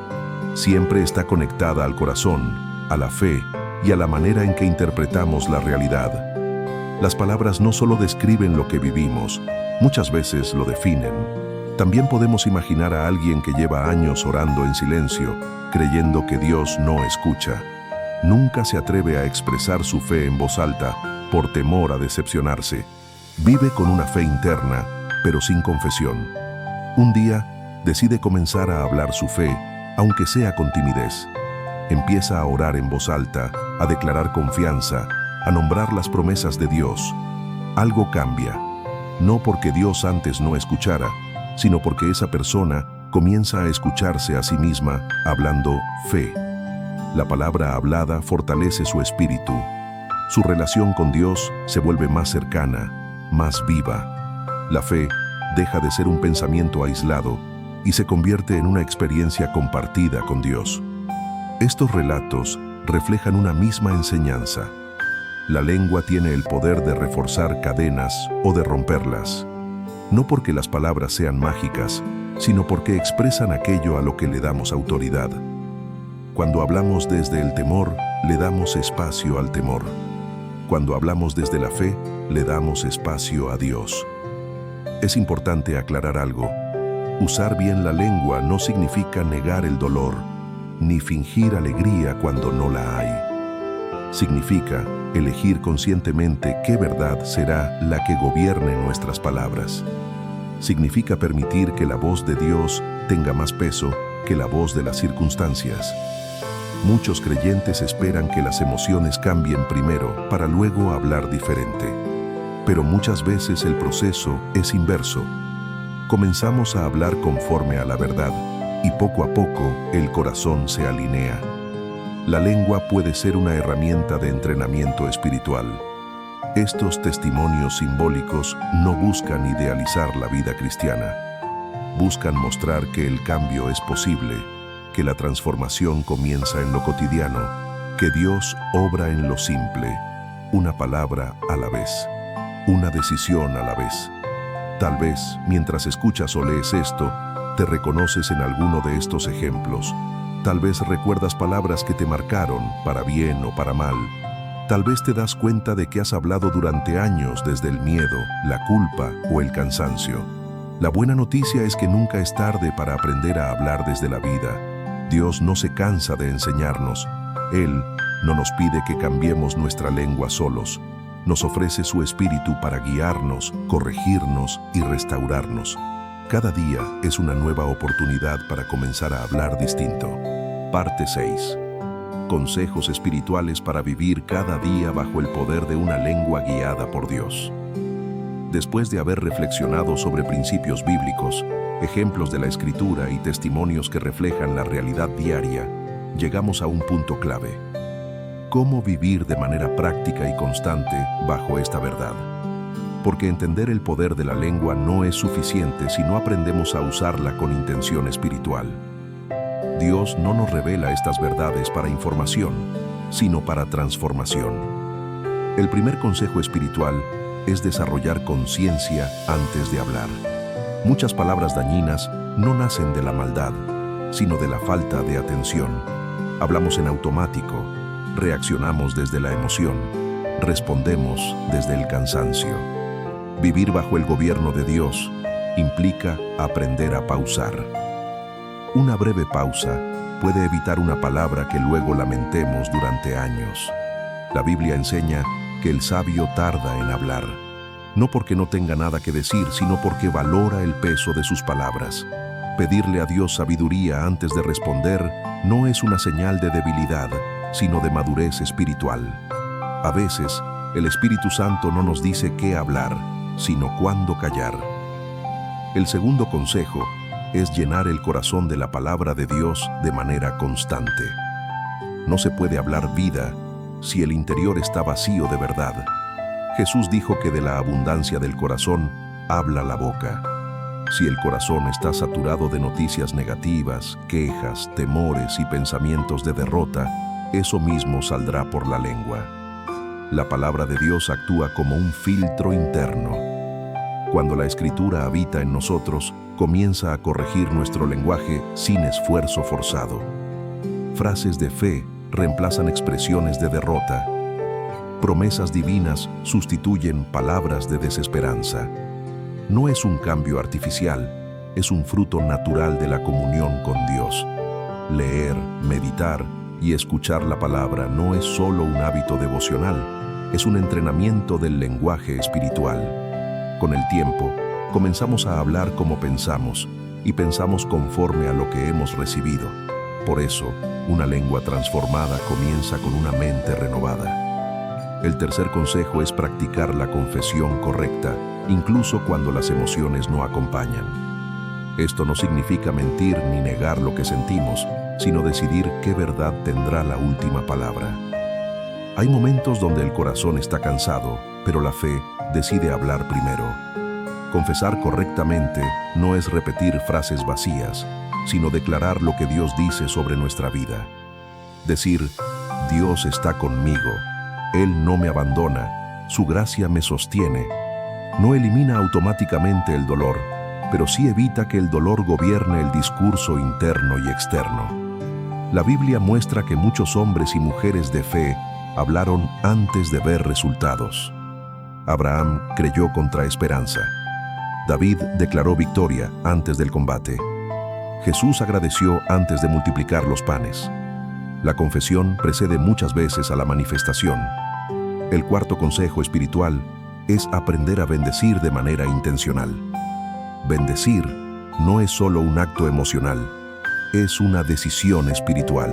Siempre está conectada al corazón, a la fe y a la manera en que interpretamos la realidad. Las palabras no solo describen lo que vivimos, muchas veces lo definen. También podemos imaginar a alguien que lleva años orando en silencio, creyendo que Dios no escucha. Nunca se atreve a expresar su fe en voz alta por temor a decepcionarse. Vive con una fe interna, pero sin confesión. Un día, decide comenzar a hablar su fe, aunque sea con timidez. Empieza a orar en voz alta, a declarar confianza, a nombrar las promesas de Dios. Algo cambia, no porque Dios antes no escuchara, sino porque esa persona comienza a escucharse a sí misma hablando fe. La palabra hablada fortalece su espíritu. Su relación con Dios se vuelve más cercana, más viva. La fe deja de ser un pensamiento aislado y se convierte en una experiencia compartida con Dios. Estos relatos reflejan una misma enseñanza. La lengua tiene el poder de reforzar cadenas o de romperlas. No porque las palabras sean mágicas, sino porque expresan aquello a lo que le damos autoridad. Cuando hablamos desde el temor, le damos espacio al temor. Cuando hablamos desde la fe, le damos espacio a Dios. Es importante aclarar algo. Usar bien la lengua no significa negar el dolor, ni fingir alegría cuando no la hay. Significa elegir conscientemente qué verdad será la que gobierne nuestras palabras. Significa permitir que la voz de Dios tenga más peso que la voz de las circunstancias. Muchos creyentes esperan que las emociones cambien primero para luego hablar diferente. Pero muchas veces el proceso es inverso. Comenzamos a hablar conforme a la verdad y poco a poco el corazón se alinea. La lengua puede ser una herramienta de entrenamiento espiritual. Estos testimonios simbólicos no buscan idealizar la vida cristiana. Buscan mostrar que el cambio es posible, que la transformación comienza en lo cotidiano, que Dios obra en lo simple, una palabra a la vez, una decisión a la vez. Tal vez, mientras escuchas o lees esto, te reconoces en alguno de estos ejemplos. Tal vez recuerdas palabras que te marcaron, para bien o para mal. Tal vez te das cuenta de que has hablado durante años desde el miedo, la culpa o el cansancio. La buena noticia es que nunca es tarde para aprender a hablar desde la vida. Dios no se cansa de enseñarnos. Él no nos pide que cambiemos nuestra lengua solos. Nos ofrece su espíritu para guiarnos, corregirnos y restaurarnos. Cada día es una nueva oportunidad para comenzar a hablar distinto. Parte 6. Consejos espirituales para vivir cada día bajo el poder de una lengua guiada por Dios. Después de haber reflexionado sobre principios bíblicos, ejemplos de la Escritura y testimonios que reflejan la realidad diaria, llegamos a un punto clave. ¿Cómo vivir de manera práctica y constante bajo esta verdad? Porque entender el poder de la lengua no es suficiente si no aprendemos a usarla con intención espiritual. Dios no nos revela estas verdades para información, sino para transformación. El primer consejo espiritual es desarrollar conciencia antes de hablar. Muchas palabras dañinas no nacen de la maldad, sino de la falta de atención. Hablamos en automático, reaccionamos desde la emoción, respondemos desde el cansancio. Vivir bajo el gobierno de Dios implica aprender a pausar. Una breve pausa puede evitar una palabra que luego lamentemos durante años. La Biblia enseña que el sabio tarda en hablar, no porque no tenga nada que decir, sino porque valora el peso de sus palabras. Pedirle a Dios sabiduría antes de responder no es una señal de debilidad, sino de madurez espiritual. A veces, el Espíritu Santo no nos dice qué hablar, sino cuándo callar. El segundo consejo es llenar el corazón de la palabra de Dios de manera constante. No se puede hablar vida si el interior está vacío de verdad. Jesús dijo que de la abundancia del corazón habla la boca. Si el corazón está saturado de noticias negativas, quejas, temores y pensamientos de derrota, eso mismo saldrá por la lengua. La palabra de Dios actúa como un filtro interno. Cuando la Escritura habita en nosotros, comienza a corregir nuestro lenguaje sin esfuerzo forzado. Frases de fe reemplazan expresiones de derrota. Promesas divinas sustituyen palabras de desesperanza. No es un cambio artificial, es un fruto natural de la comunión con Dios. Leer, meditar y escuchar la palabra no es solo un hábito devocional, es un entrenamiento del lenguaje espiritual. Con el tiempo, comenzamos a hablar como pensamos y pensamos conforme a lo que hemos recibido. Por eso, una lengua transformada comienza con una mente renovada. El tercer consejo es practicar la confesión correcta, incluso cuando las emociones no acompañan. Esto no significa mentir ni negar lo que sentimos, sino decidir qué verdad tendrá la última palabra. Hay momentos donde el corazón está cansado, pero la fe decide hablar primero. Confesar correctamente no es repetir frases vacías, sino declarar lo que Dios dice sobre nuestra vida. Decir, Dios está conmigo, Él no me abandona, su gracia me sostiene. No elimina automáticamente el dolor, pero sí evita que el dolor gobierne el discurso interno y externo. La Biblia muestra que muchos hombres y mujeres de fe hablaron antes de ver resultados. Abraham creyó contra esperanza. David declaró victoria antes del combate. Jesús agradeció antes de multiplicar los panes. La confesión precede muchas veces a la manifestación. El cuarto consejo espiritual es aprender a bendecir de manera intencional. Bendecir no es solo un acto emocional, es una decisión espiritual.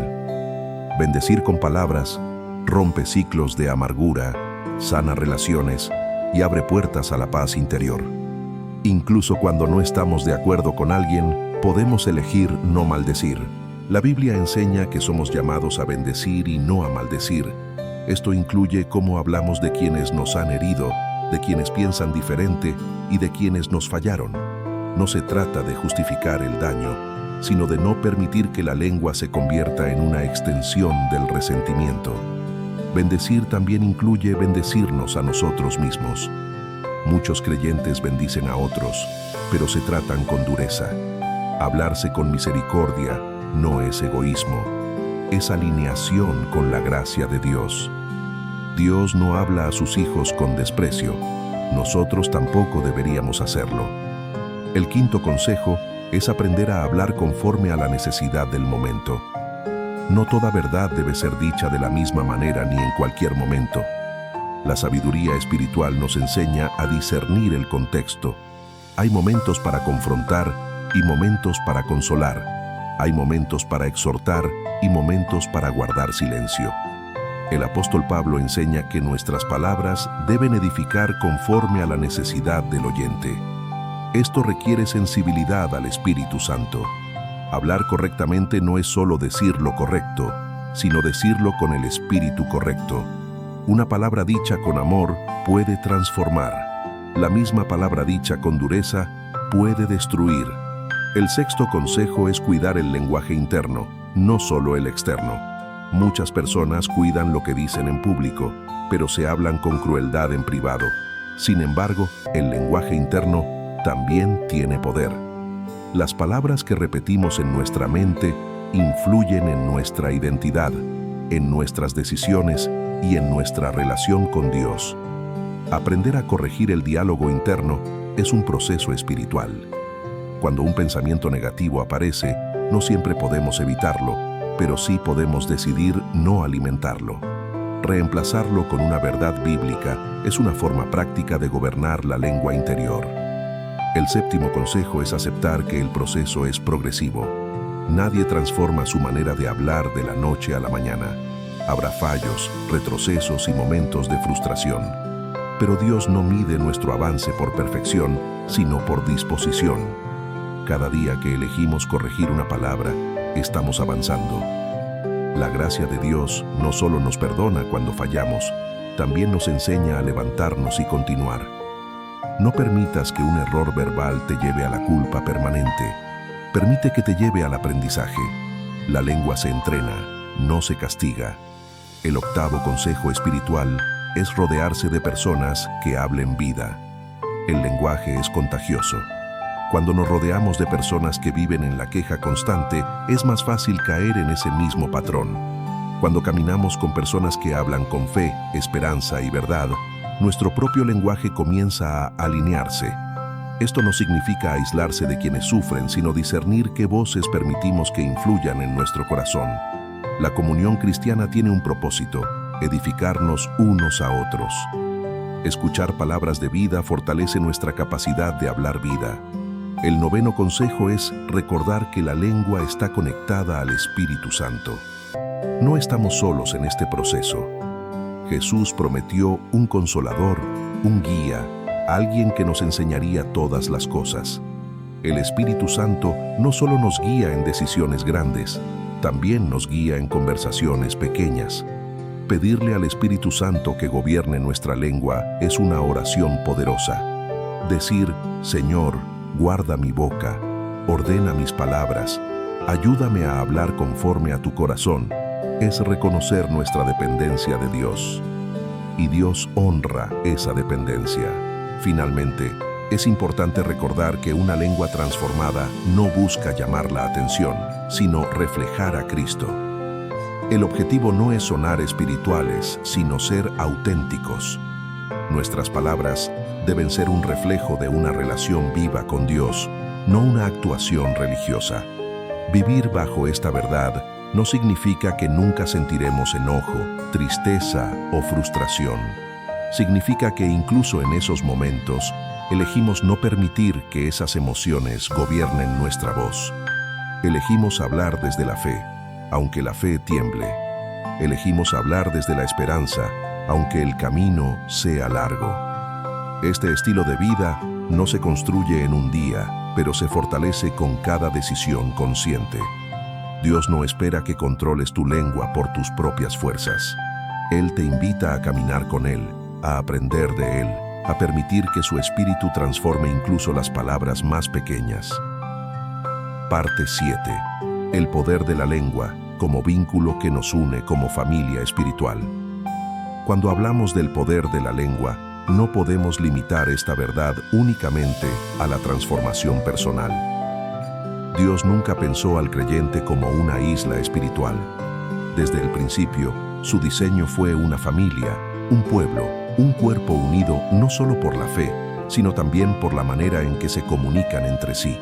Bendecir con palabras rompe ciclos de amargura, sana relaciones y abre puertas a la paz interior. Incluso cuando no estamos de acuerdo con alguien, podemos elegir no maldecir. La Biblia enseña que somos llamados a bendecir y no a maldecir. Esto incluye cómo hablamos de quienes nos han herido, de quienes piensan diferente y de quienes nos fallaron. No se trata de justificar el daño, sino de no permitir que la lengua se convierta en una extensión del resentimiento. Bendecir también incluye bendecirnos a nosotros mismos. Muchos creyentes bendicen a otros, pero se tratan con dureza. Hablarse con misericordia no es egoísmo, es alineación con la gracia de Dios. Dios no habla a sus hijos con desprecio, nosotros tampoco deberíamos hacerlo. El quinto consejo es aprender a hablar conforme a la necesidad del momento. No toda verdad debe ser dicha de la misma manera ni en cualquier momento. La sabiduría espiritual nos enseña a discernir el contexto. Hay momentos para confrontar y momentos para consolar. Hay momentos para exhortar y momentos para guardar silencio. El apóstol Pablo enseña que nuestras palabras deben edificar conforme a la necesidad del oyente. Esto requiere sensibilidad al Espíritu Santo. Hablar correctamente no es solo decir lo correcto, sino decirlo con el espíritu correcto. Una palabra dicha con amor puede transformar. La misma palabra dicha con dureza puede destruir. El sexto consejo es cuidar el lenguaje interno, no solo el externo. Muchas personas cuidan lo que dicen en público, pero se hablan con crueldad en privado. Sin embargo, el lenguaje interno también tiene poder. Las palabras que repetimos en nuestra mente influyen en nuestra identidad, en nuestras decisiones y en nuestra relación con Dios. Aprender a corregir el diálogo interno es un proceso espiritual. Cuando un pensamiento negativo aparece, no siempre podemos evitarlo, pero sí podemos decidir no alimentarlo. Reemplazarlo con una verdad bíblica es una forma práctica de gobernar la lengua interior. El séptimo consejo es aceptar que el proceso es progresivo. Nadie transforma su manera de hablar de la noche a la mañana. Habrá fallos, retrocesos y momentos de frustración. Pero Dios no mide nuestro avance por perfección, sino por disposición. Cada día que elegimos corregir una palabra, estamos avanzando. La gracia de Dios no solo nos perdona cuando fallamos, también nos enseña a levantarnos y continuar. No permitas que un error verbal te lleve a la culpa permanente. Permite que te lleve al aprendizaje. La lengua se entrena, no se castiga. El octavo consejo espiritual es rodearse de personas que hablen vida. El lenguaje es contagioso. Cuando nos rodeamos de personas que viven en la queja constante, es más fácil caer en ese mismo patrón. Cuando caminamos con personas que hablan con fe, esperanza y verdad, nuestro propio lenguaje comienza a alinearse. Esto no significa aislarse de quienes sufren, sino discernir qué voces permitimos que influyan en nuestro corazón. La comunión cristiana tiene un propósito: edificarnos unos a otros. Escuchar palabras de vida fortalece nuestra capacidad de hablar vida. El noveno consejo es recordar que la lengua está conectada al Espíritu Santo. No estamos solos en este proceso. Jesús prometió un consolador, un guía, alguien que nos enseñaría todas las cosas. El Espíritu Santo no solo nos guía en decisiones grandes, también nos guía en conversaciones pequeñas. Pedirle al Espíritu Santo que gobierne nuestra lengua es una oración poderosa. Decir: Señor, guarda mi boca, ordena mis palabras, ayúdame a hablar conforme a tu corazón, es reconocer nuestra dependencia de Dios. Y Dios honra esa dependencia. Finalmente, es importante recordar que una lengua transformada no busca llamar la atención, sino reflejar a Cristo. El objetivo no es sonar espirituales, sino ser auténticos. Nuestras palabras deben ser un reflejo de una relación viva con Dios, no una actuación religiosa. Vivir bajo esta verdad no significa que nunca sentiremos enojo, tristeza o frustración. Significa que incluso en esos momentos, elegimos no permitir que esas emociones gobiernen nuestra voz. Elegimos hablar desde la fe, aunque la fe tiemble. Elegimos hablar desde la esperanza, aunque el camino sea largo. Este estilo de vida no se construye en un día, pero se fortalece con cada decisión consciente. Dios no espera que controles tu lengua por tus propias fuerzas. Él te invita a caminar con Él, a aprender de Él, a permitir que su espíritu transforme incluso las palabras más pequeñas. Parte 7. El poder de la lengua como vínculo que nos une como familia espiritual. Cuando hablamos del poder de la lengua, no podemos limitar esta verdad únicamente a la transformación personal. Dios nunca pensó al creyente como una isla espiritual. Desde el principio, su diseño fue una familia, un pueblo, un cuerpo unido no solo por la fe, sino también por la manera en que se comunican entre sí.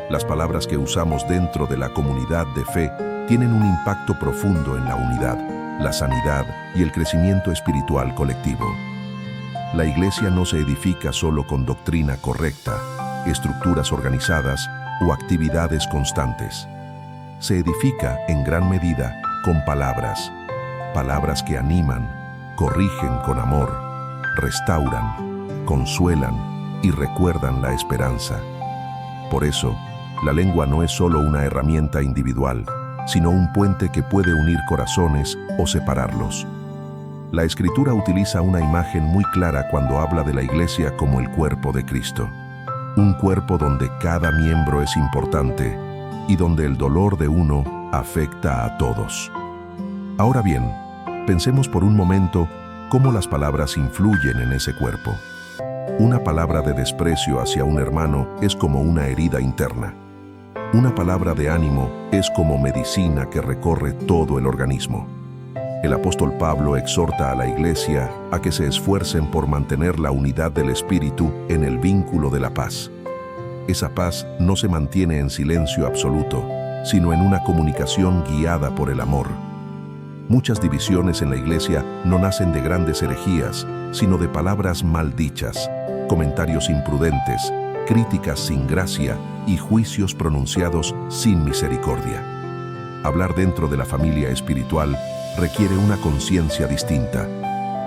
Las palabras que usamos dentro de la comunidad de fe tienen un impacto profundo en la unidad, la sanidad y el crecimiento espiritual colectivo. La iglesia no se edifica solo con doctrina correcta, estructuras organizadas o actividades constantes. Se edifica en gran medida con palabras, palabras que animan, corrigen con amor, restauran, consuelan y recuerdan la esperanza. Por eso, la lengua no es solo una herramienta individual, sino un puente que puede unir corazones o separarlos. La Escritura utiliza una imagen muy clara cuando habla de la iglesia como el cuerpo de Cristo. Un cuerpo donde cada miembro es importante y donde el dolor de uno afecta a todos. Ahora bien, pensemos por un momento cómo las palabras influyen en ese cuerpo. Una palabra de desprecio hacia un hermano es como una herida interna. Una palabra de ánimo es como medicina que recorre todo el organismo. El apóstol Pablo exhorta a la iglesia a que se esfuercen por mantener la unidad del espíritu en el vínculo de la paz. Esa paz no se mantiene en silencio absoluto, sino en una comunicación guiada por el amor. Muchas divisiones en la iglesia no nacen de grandes herejías, sino de palabras mal dichas, comentarios imprudentes, críticas sin gracia y juicios pronunciados sin misericordia. Hablar dentro de la familia espiritual requiere una conciencia distinta.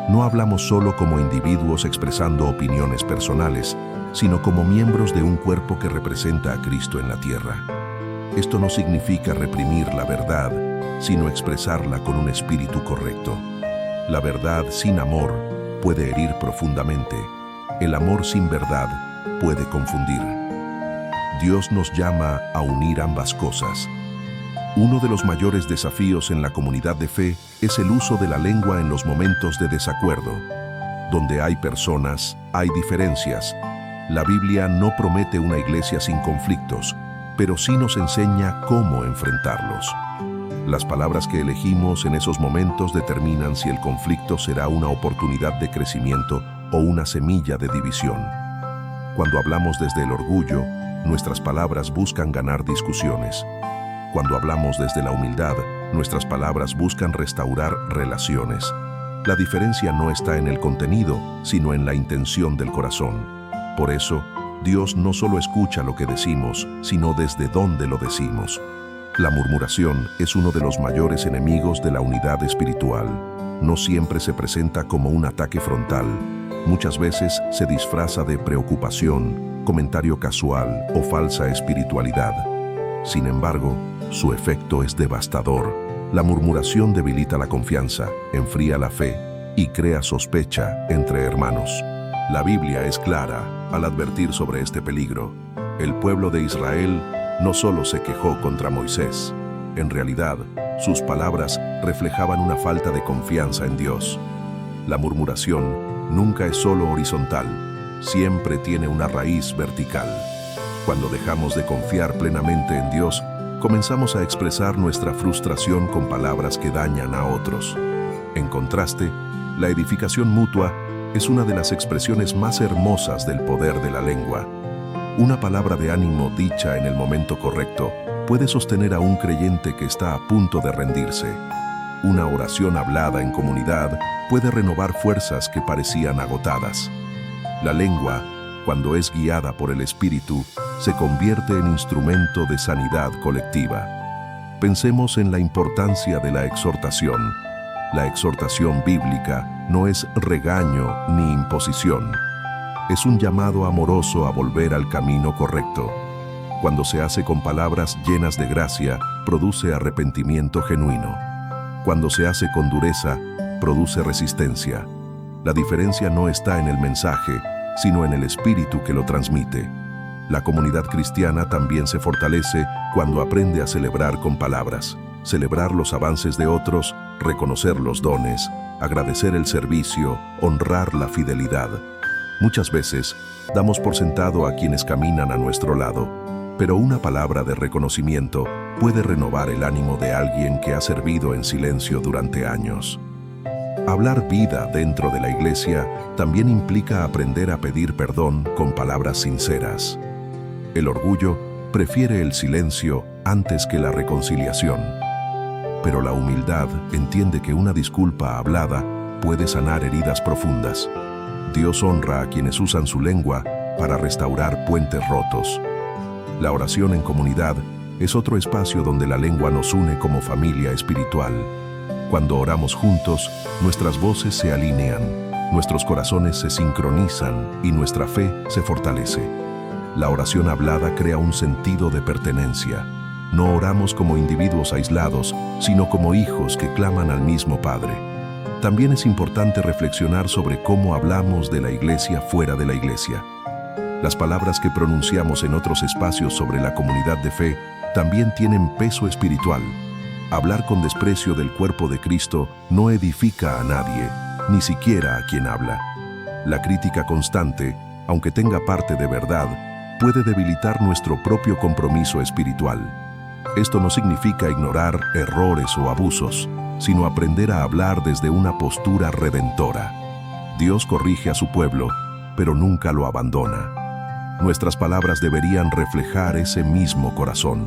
No hablamos solo como individuos expresando opiniones personales, sino como miembros de un cuerpo que representa a Cristo en la tierra. Esto no significa reprimir la verdad, sino expresarla con un espíritu correcto. La verdad sin amor puede herir profundamente. El amor sin verdad puede confundir. Dios nos llama a unir ambas cosas. Uno de los mayores desafíos en la comunidad de fe es el uso de la lengua en los momentos de desacuerdo. Donde hay personas, hay diferencias. La Biblia no promete una iglesia sin conflictos, pero sí nos enseña cómo enfrentarlos. Las palabras que elegimos en esos momentos determinan si el conflicto será una oportunidad de crecimiento o una semilla de división. Cuando hablamos desde el orgullo, nuestras palabras buscan ganar discusiones. Cuando hablamos desde la humildad, nuestras palabras buscan restaurar relaciones. La diferencia no está en el contenido, sino en la intención del corazón. Por eso, Dios no solo escucha lo que decimos, sino desde dónde lo decimos. La murmuración es uno de los mayores enemigos de la unidad espiritual. No siempre se presenta como un ataque frontal. Muchas veces se disfraza de preocupación, comentario casual o falsa espiritualidad. Sin embargo, su efecto es devastador. La murmuración debilita la confianza, enfría la fe y crea sospecha entre hermanos. La Biblia es clara al advertir sobre este peligro. El pueblo de Israel no solo se quejó contra Moisés. En realidad, sus palabras reflejaban una falta de confianza en Dios. La murmuración nunca es solo horizontal, siempre tiene una raíz vertical. Cuando dejamos de confiar plenamente en Dios, comenzamos a expresar nuestra frustración con palabras que dañan a otros. En contraste, la edificación mutua es una de las expresiones más hermosas del poder de la lengua. Una palabra de ánimo dicha en el momento correcto puede sostener a un creyente que está a punto de rendirse. Una oración hablada en comunidad puede renovar fuerzas que parecían agotadas. La lengua, cuando es guiada por el Espíritu, se convierte en instrumento de sanidad colectiva. Pensemos en la importancia de la exhortación. La exhortación bíblica no es regaño ni imposición. Es un llamado amoroso a volver al camino correcto. Cuando se hace con palabras llenas de gracia, produce arrepentimiento genuino. Cuando se hace con dureza, produce resistencia. La diferencia no está en el mensaje, sino en el espíritu que lo transmite. La comunidad cristiana también se fortalece cuando aprende a celebrar con palabras, celebrar los avances de otros, reconocer los dones, agradecer el servicio, honrar la fidelidad. Muchas veces damos por sentado a quienes caminan a nuestro lado, pero una palabra de reconocimiento puede renovar el ánimo de alguien que ha servido en silencio durante años. Hablar vida dentro de la iglesia también implica aprender a pedir perdón con palabras sinceras. El orgullo prefiere el silencio antes que la reconciliación. Pero la humildad entiende que una disculpa hablada puede sanar heridas profundas. Dios honra a quienes usan su lengua para restaurar puentes rotos. La oración en comunidad es otro espacio donde la lengua nos une como familia espiritual. Cuando oramos juntos, nuestras voces se alinean, nuestros corazones se sincronizan y nuestra fe se fortalece. La oración hablada crea un sentido de pertenencia. No oramos como individuos aislados, sino como hijos que claman al mismo Padre. También es importante reflexionar sobre cómo hablamos de la iglesia fuera de la iglesia. Las palabras que pronunciamos en otros espacios sobre la comunidad de fe también tienen peso espiritual. Hablar con desprecio del cuerpo de Cristo no edifica a nadie, ni siquiera a quien habla. La crítica constante, aunque tenga parte de verdad, puede debilitar nuestro propio compromiso espiritual. Esto no significa ignorar errores o abusos, sino aprender a hablar desde una postura redentora. Dios corrige a su pueblo, pero nunca lo abandona. Nuestras palabras deberían reflejar ese mismo corazón.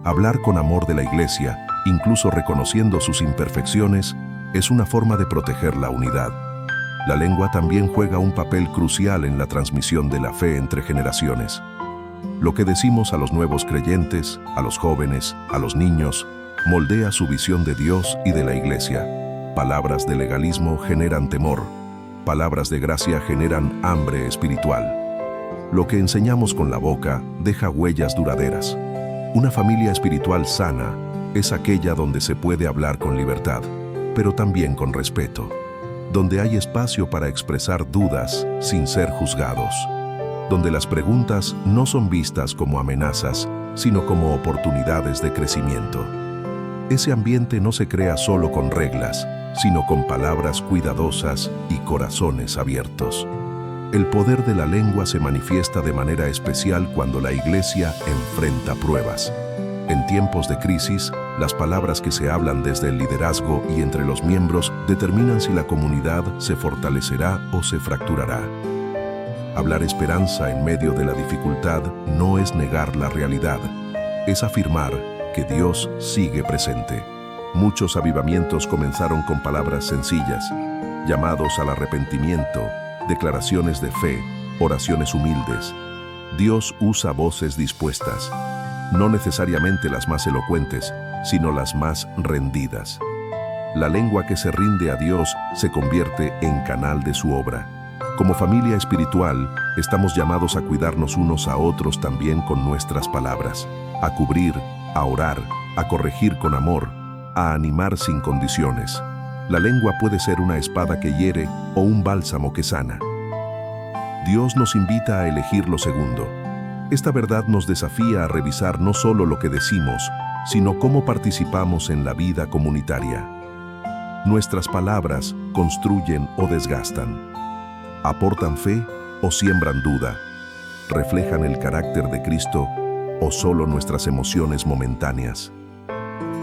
Hablar con amor de la Iglesia, incluso reconociendo sus imperfecciones, es una forma de proteger la unidad. La lengua también juega un papel crucial en la transmisión de la fe entre generaciones. Lo que decimos a los nuevos creyentes, a los jóvenes, a los niños, moldea su visión de Dios y de la Iglesia. Palabras de legalismo generan temor. Palabras de gracia generan hambre espiritual. Lo que enseñamos con la boca deja huellas duraderas. Una familia espiritual sana es aquella donde se puede hablar con libertad, pero también con respeto, donde hay espacio para expresar dudas sin ser juzgados, donde las preguntas no son vistas como amenazas, sino como oportunidades de crecimiento. Ese ambiente no se crea solo con reglas, sino con palabras cuidadosas y corazones abiertos. El poder de la lengua se manifiesta de manera especial cuando la Iglesia enfrenta pruebas. En tiempos de crisis, las palabras que se hablan desde el liderazgo y entre los miembros determinan si la comunidad se fortalecerá o se fracturará. Hablar esperanza en medio de la dificultad no es negar la realidad, es afirmar que Dios sigue presente. Muchos avivamientos comenzaron con palabras sencillas, llamados al arrepentimiento, declaraciones de fe, oraciones humildes. Dios usa voces dispuestas, no necesariamente las más elocuentes, sino las más rendidas. La lengua que se rinde a Dios se convierte en canal de su obra. Como familia espiritual, estamos llamados a cuidarnos unos a otros también con nuestras palabras, a cubrir, a orar, a corregir con amor, a animar sin condiciones. La lengua puede ser una espada que hiere o un bálsamo que sana. Dios nos invita a elegir lo segundo. Esta verdad nos desafía a revisar no solo lo que decimos, sino cómo participamos en la vida comunitaria. Nuestras palabras construyen o desgastan, aportan fe o siembran duda, reflejan el carácter de Cristo o solo nuestras emociones momentáneas.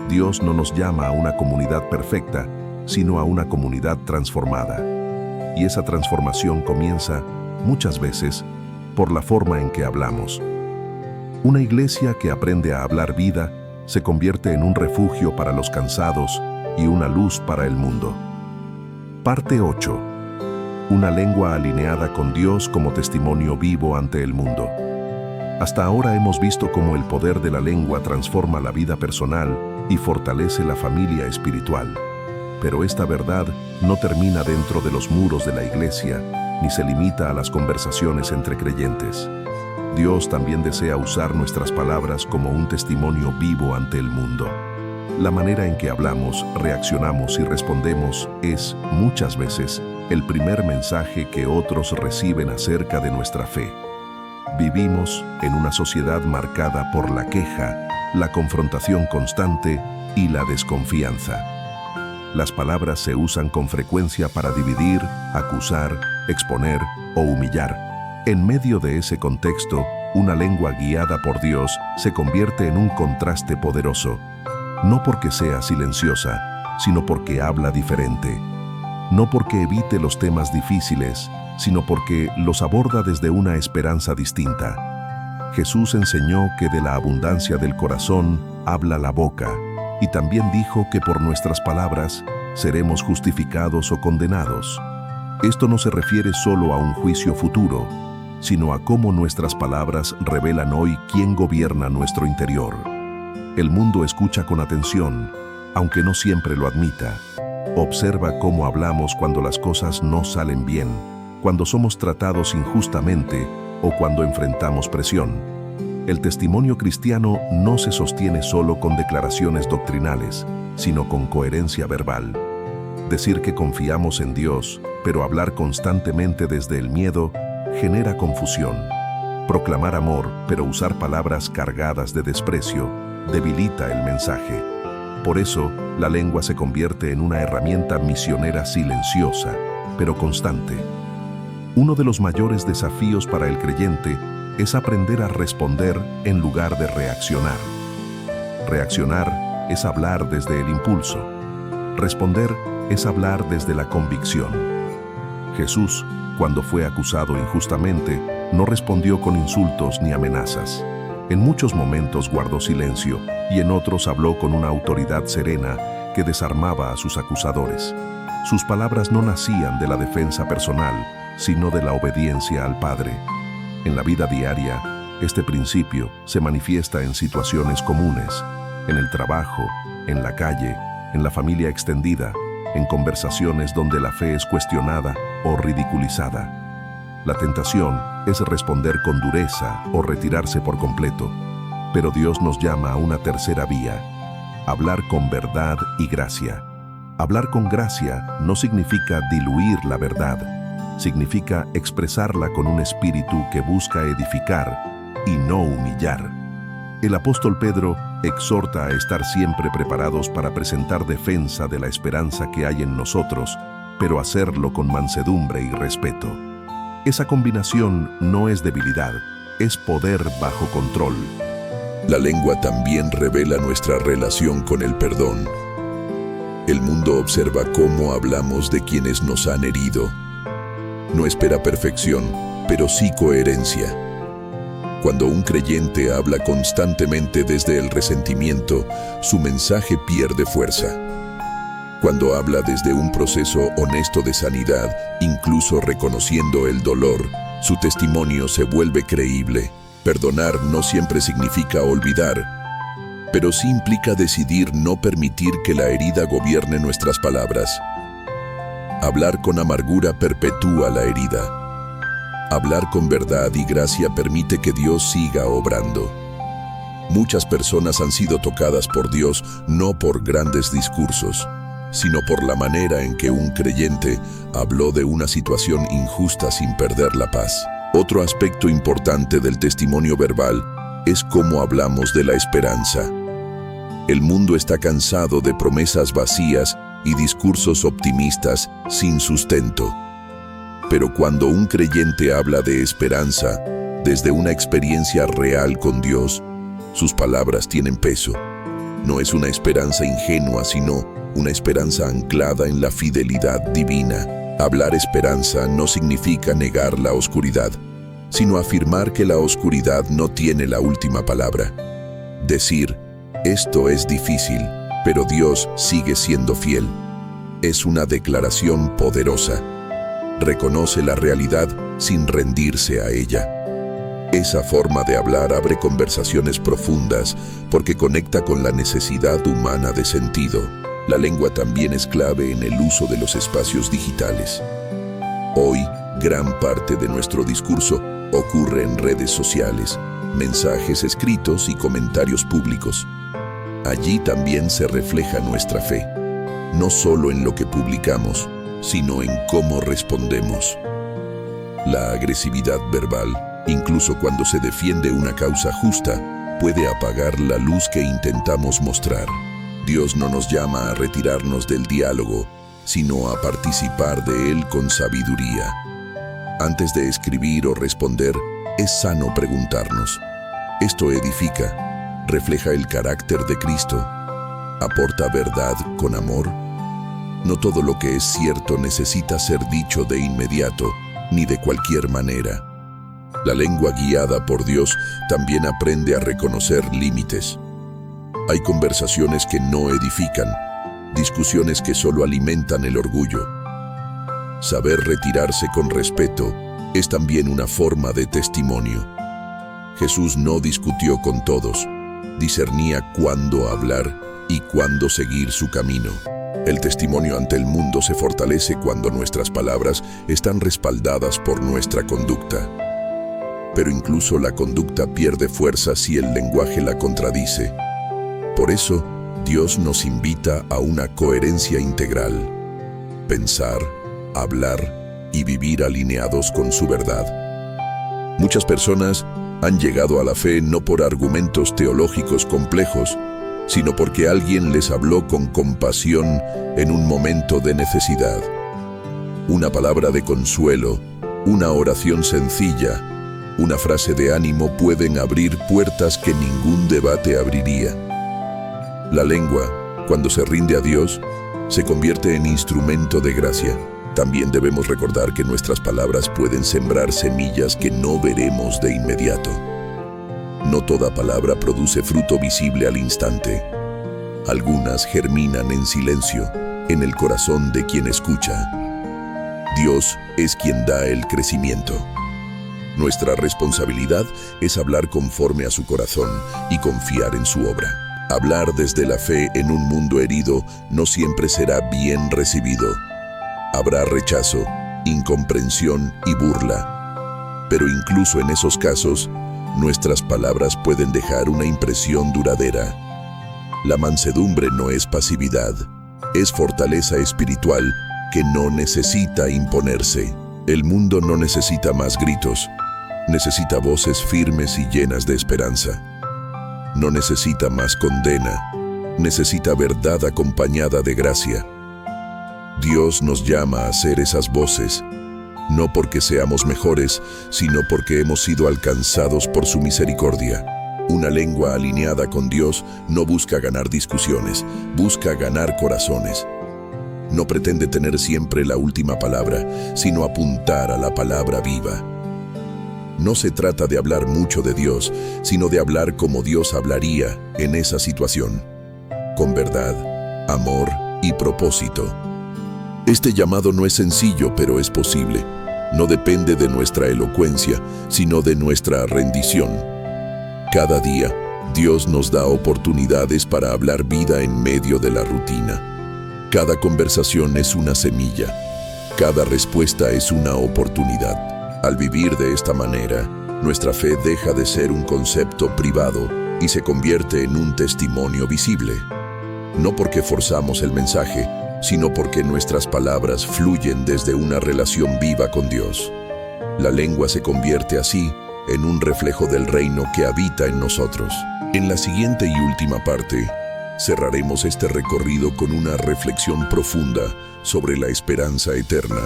Dios no nos llama a una comunidad perfecta, sino a una comunidad transformada. Y esa transformación comienza, muchas veces, por la forma en que hablamos. Una iglesia que aprende a hablar vida se convierte en un refugio para los cansados y una luz para el mundo. Parte 8. Una lengua alineada con Dios como testimonio vivo ante el mundo. Hasta ahora hemos visto cómo el poder de la lengua transforma la vida personal y fortalece la familia espiritual. Pero esta verdad no termina dentro de los muros de la iglesia, ni se limita a las conversaciones entre creyentes. Dios también desea usar nuestras palabras como un testimonio vivo ante el mundo. La manera en que hablamos, reaccionamos y respondemos es, muchas veces, el primer mensaje que otros reciben acerca de nuestra fe. Vivimos en una sociedad marcada por la queja, la confrontación constante y la desconfianza. Las palabras se usan con frecuencia para dividir, acusar, exponer o humillar. En medio de ese contexto, una lengua guiada por Dios se convierte en un contraste poderoso, no porque sea silenciosa, sino porque habla diferente. No porque evite los temas difíciles, sino porque los aborda desde una esperanza distinta. Jesús enseñó que de la abundancia del corazón habla la boca, y también dijo que por nuestras palabras seremos justificados o condenados. Esto no se refiere solo a un juicio futuro, sino a cómo nuestras palabras revelan hoy quién gobierna nuestro interior. El mundo escucha con atención, aunque no siempre lo admita. Observa cómo hablamos cuando las cosas no salen bien, cuando somos tratados injustamente o cuando enfrentamos presión. El testimonio cristiano no se sostiene solo con declaraciones doctrinales, sino con coherencia verbal. Decir que confiamos en Dios, pero hablar constantemente desde el miedo, genera confusión. Proclamar amor, pero usar palabras cargadas de desprecio, debilita el mensaje. Por eso, la lengua se convierte en una herramienta misionera silenciosa, pero constante. Uno de los mayores desafíos para el creyente es aprender a responder en lugar de reaccionar. Reaccionar es hablar desde el impulso. Responder es hablar desde la convicción. Jesús, cuando fue acusado injustamente, no respondió con insultos ni amenazas. En muchos momentos guardó silencio y en otros habló con una autoridad serena que desarmaba a sus acusadores. Sus palabras no nacían de la defensa personal, sino de la obediencia al Padre. En la vida diaria, este principio se manifiesta en situaciones comunes, en el trabajo, en la calle, en la familia extendida, en conversaciones donde la fe es cuestionada o ridiculizada. La tentación es responder con dureza o retirarse por completo, pero Dios nos llama a una tercera vía: hablar con verdad y gracia. Hablar con gracia no significa diluir la verdad, significa expresarla con un espíritu que busca edificar y no humillar. El apóstol Pedro exhorta a estar siempre preparados para presentar defensa de la esperanza que hay en nosotros, pero hacerlo con mansedumbre y respeto. Esa combinación no es debilidad, es poder bajo control. La lengua también revela nuestra relación con el perdón. El mundo observa cómo hablamos de quienes nos han herido. No espera perfección, pero sí coherencia. Cuando un creyente habla constantemente desde el resentimiento, su mensaje pierde fuerza. Cuando habla desde un proceso honesto de sanidad, incluso reconociendo el dolor, su testimonio se vuelve creíble. Perdonar no siempre significa olvidar, pero sí implica decidir no permitir que la herida gobierne nuestras palabras. Hablar con amargura perpetúa la herida. Hablar con verdad y gracia permite que Dios siga obrando. Muchas personas han sido tocadas por Dios no por grandes discursos, sino por la manera en que un creyente habló de una situación injusta sin perder la paz. Otro aspecto importante del testimonio verbal es cómo hablamos de la esperanza. El mundo está cansado de promesas vacías y discursos optimistas sin sustento. Pero cuando un creyente habla de esperanza desde una experiencia real con Dios, sus palabras tienen peso. No es una esperanza ingenua, sino una esperanza anclada en la fidelidad divina. Hablar esperanza no significa negar la oscuridad, sino afirmar que la oscuridad no tiene la última palabra. Decir, esto es difícil, pero Dios sigue siendo fiel, es una declaración poderosa. Reconoce la realidad sin rendirse a ella. Esa forma de hablar abre conversaciones profundas porque conecta con la necesidad humana de sentido. La lengua también es clave en el uso de los espacios digitales. Hoy, gran parte de nuestro discurso ocurre en redes sociales, mensajes escritos y comentarios públicos. Allí también se refleja nuestra fe, no solo en lo que publicamos, sino en cómo respondemos. La agresividad verbal, incluso cuando se defiende una causa justa, puede apagar la luz que intentamos mostrar. Dios no nos llama a retirarnos del diálogo, sino a participar de él con sabiduría. Antes de escribir o responder, es sano preguntarnos: ¿esto edifica? ¿Refleja el carácter de Cristo? ¿Aporta verdad con amor? No todo lo que es cierto necesita ser dicho de inmediato, ni de cualquier manera. La lengua guiada por Dios también aprende a reconocer límites. Hay conversaciones que no edifican, discusiones que solo alimentan el orgullo. Saber retirarse con respeto es también una forma de testimonio. Jesús no discutió con todos, discernía cuándo hablar y cuándo seguir su camino. El testimonio ante el mundo se fortalece cuando nuestras palabras están respaldadas por nuestra conducta. Pero incluso la conducta pierde fuerza si el lenguaje la contradice. Por eso, Dios nos invita a una coherencia integral. Pensar, hablar y vivir alineados con su verdad. Muchas personas han llegado a la fe no por argumentos teológicos complejos, sino porque alguien les habló con compasión en un momento de necesidad. Una palabra de consuelo, una oración sencilla, una frase de ánimo pueden abrir puertas que ningún debate abriría. La lengua, cuando se rinde a Dios, se convierte en instrumento de gracia. También debemos recordar que nuestras palabras pueden sembrar semillas que no veremos de inmediato. No toda palabra produce fruto visible al instante. Algunas germinan en silencio, en el corazón de quien escucha. Dios es quien da el crecimiento. Nuestra responsabilidad es hablar conforme a su corazón y confiar en su obra. Hablar desde la fe en un mundo herido no siempre será bien recibido. Habrá rechazo, incomprensión y burla. Pero incluso en esos casos, nuestras palabras pueden dejar una impresión duradera. La mansedumbre no es pasividad, es fortaleza espiritual que no necesita imponerse. El mundo no necesita más gritos, necesita voces firmes y llenas de esperanza. No necesita más condena, necesita verdad acompañada de gracia. Dios nos llama a ser esas voces, no porque seamos mejores, sino porque hemos sido alcanzados por su misericordia. Una lengua alineada con Dios no busca ganar discusiones, busca ganar corazones. No pretende tener siempre la última palabra, sino apuntar a la palabra viva. No se trata de hablar mucho de Dios, sino de hablar como Dios hablaría en esa situación, con verdad, amor y propósito. Este llamado no es sencillo, pero es posible. No depende de nuestra elocuencia, sino de nuestra rendición. Cada día, Dios nos da oportunidades para hablar vida en medio de la rutina. Cada conversación es una semilla. Cada respuesta es una oportunidad. Al vivir de esta manera, nuestra fe deja de ser un concepto privado y se convierte en un testimonio visible. No porque forzamos el mensaje, sino porque nuestras palabras fluyen desde una relación viva con Dios. La lengua se convierte así en un reflejo del reino que habita en nosotros. En la siguiente y última parte, cerraremos este recorrido con una reflexión profunda sobre la esperanza eterna,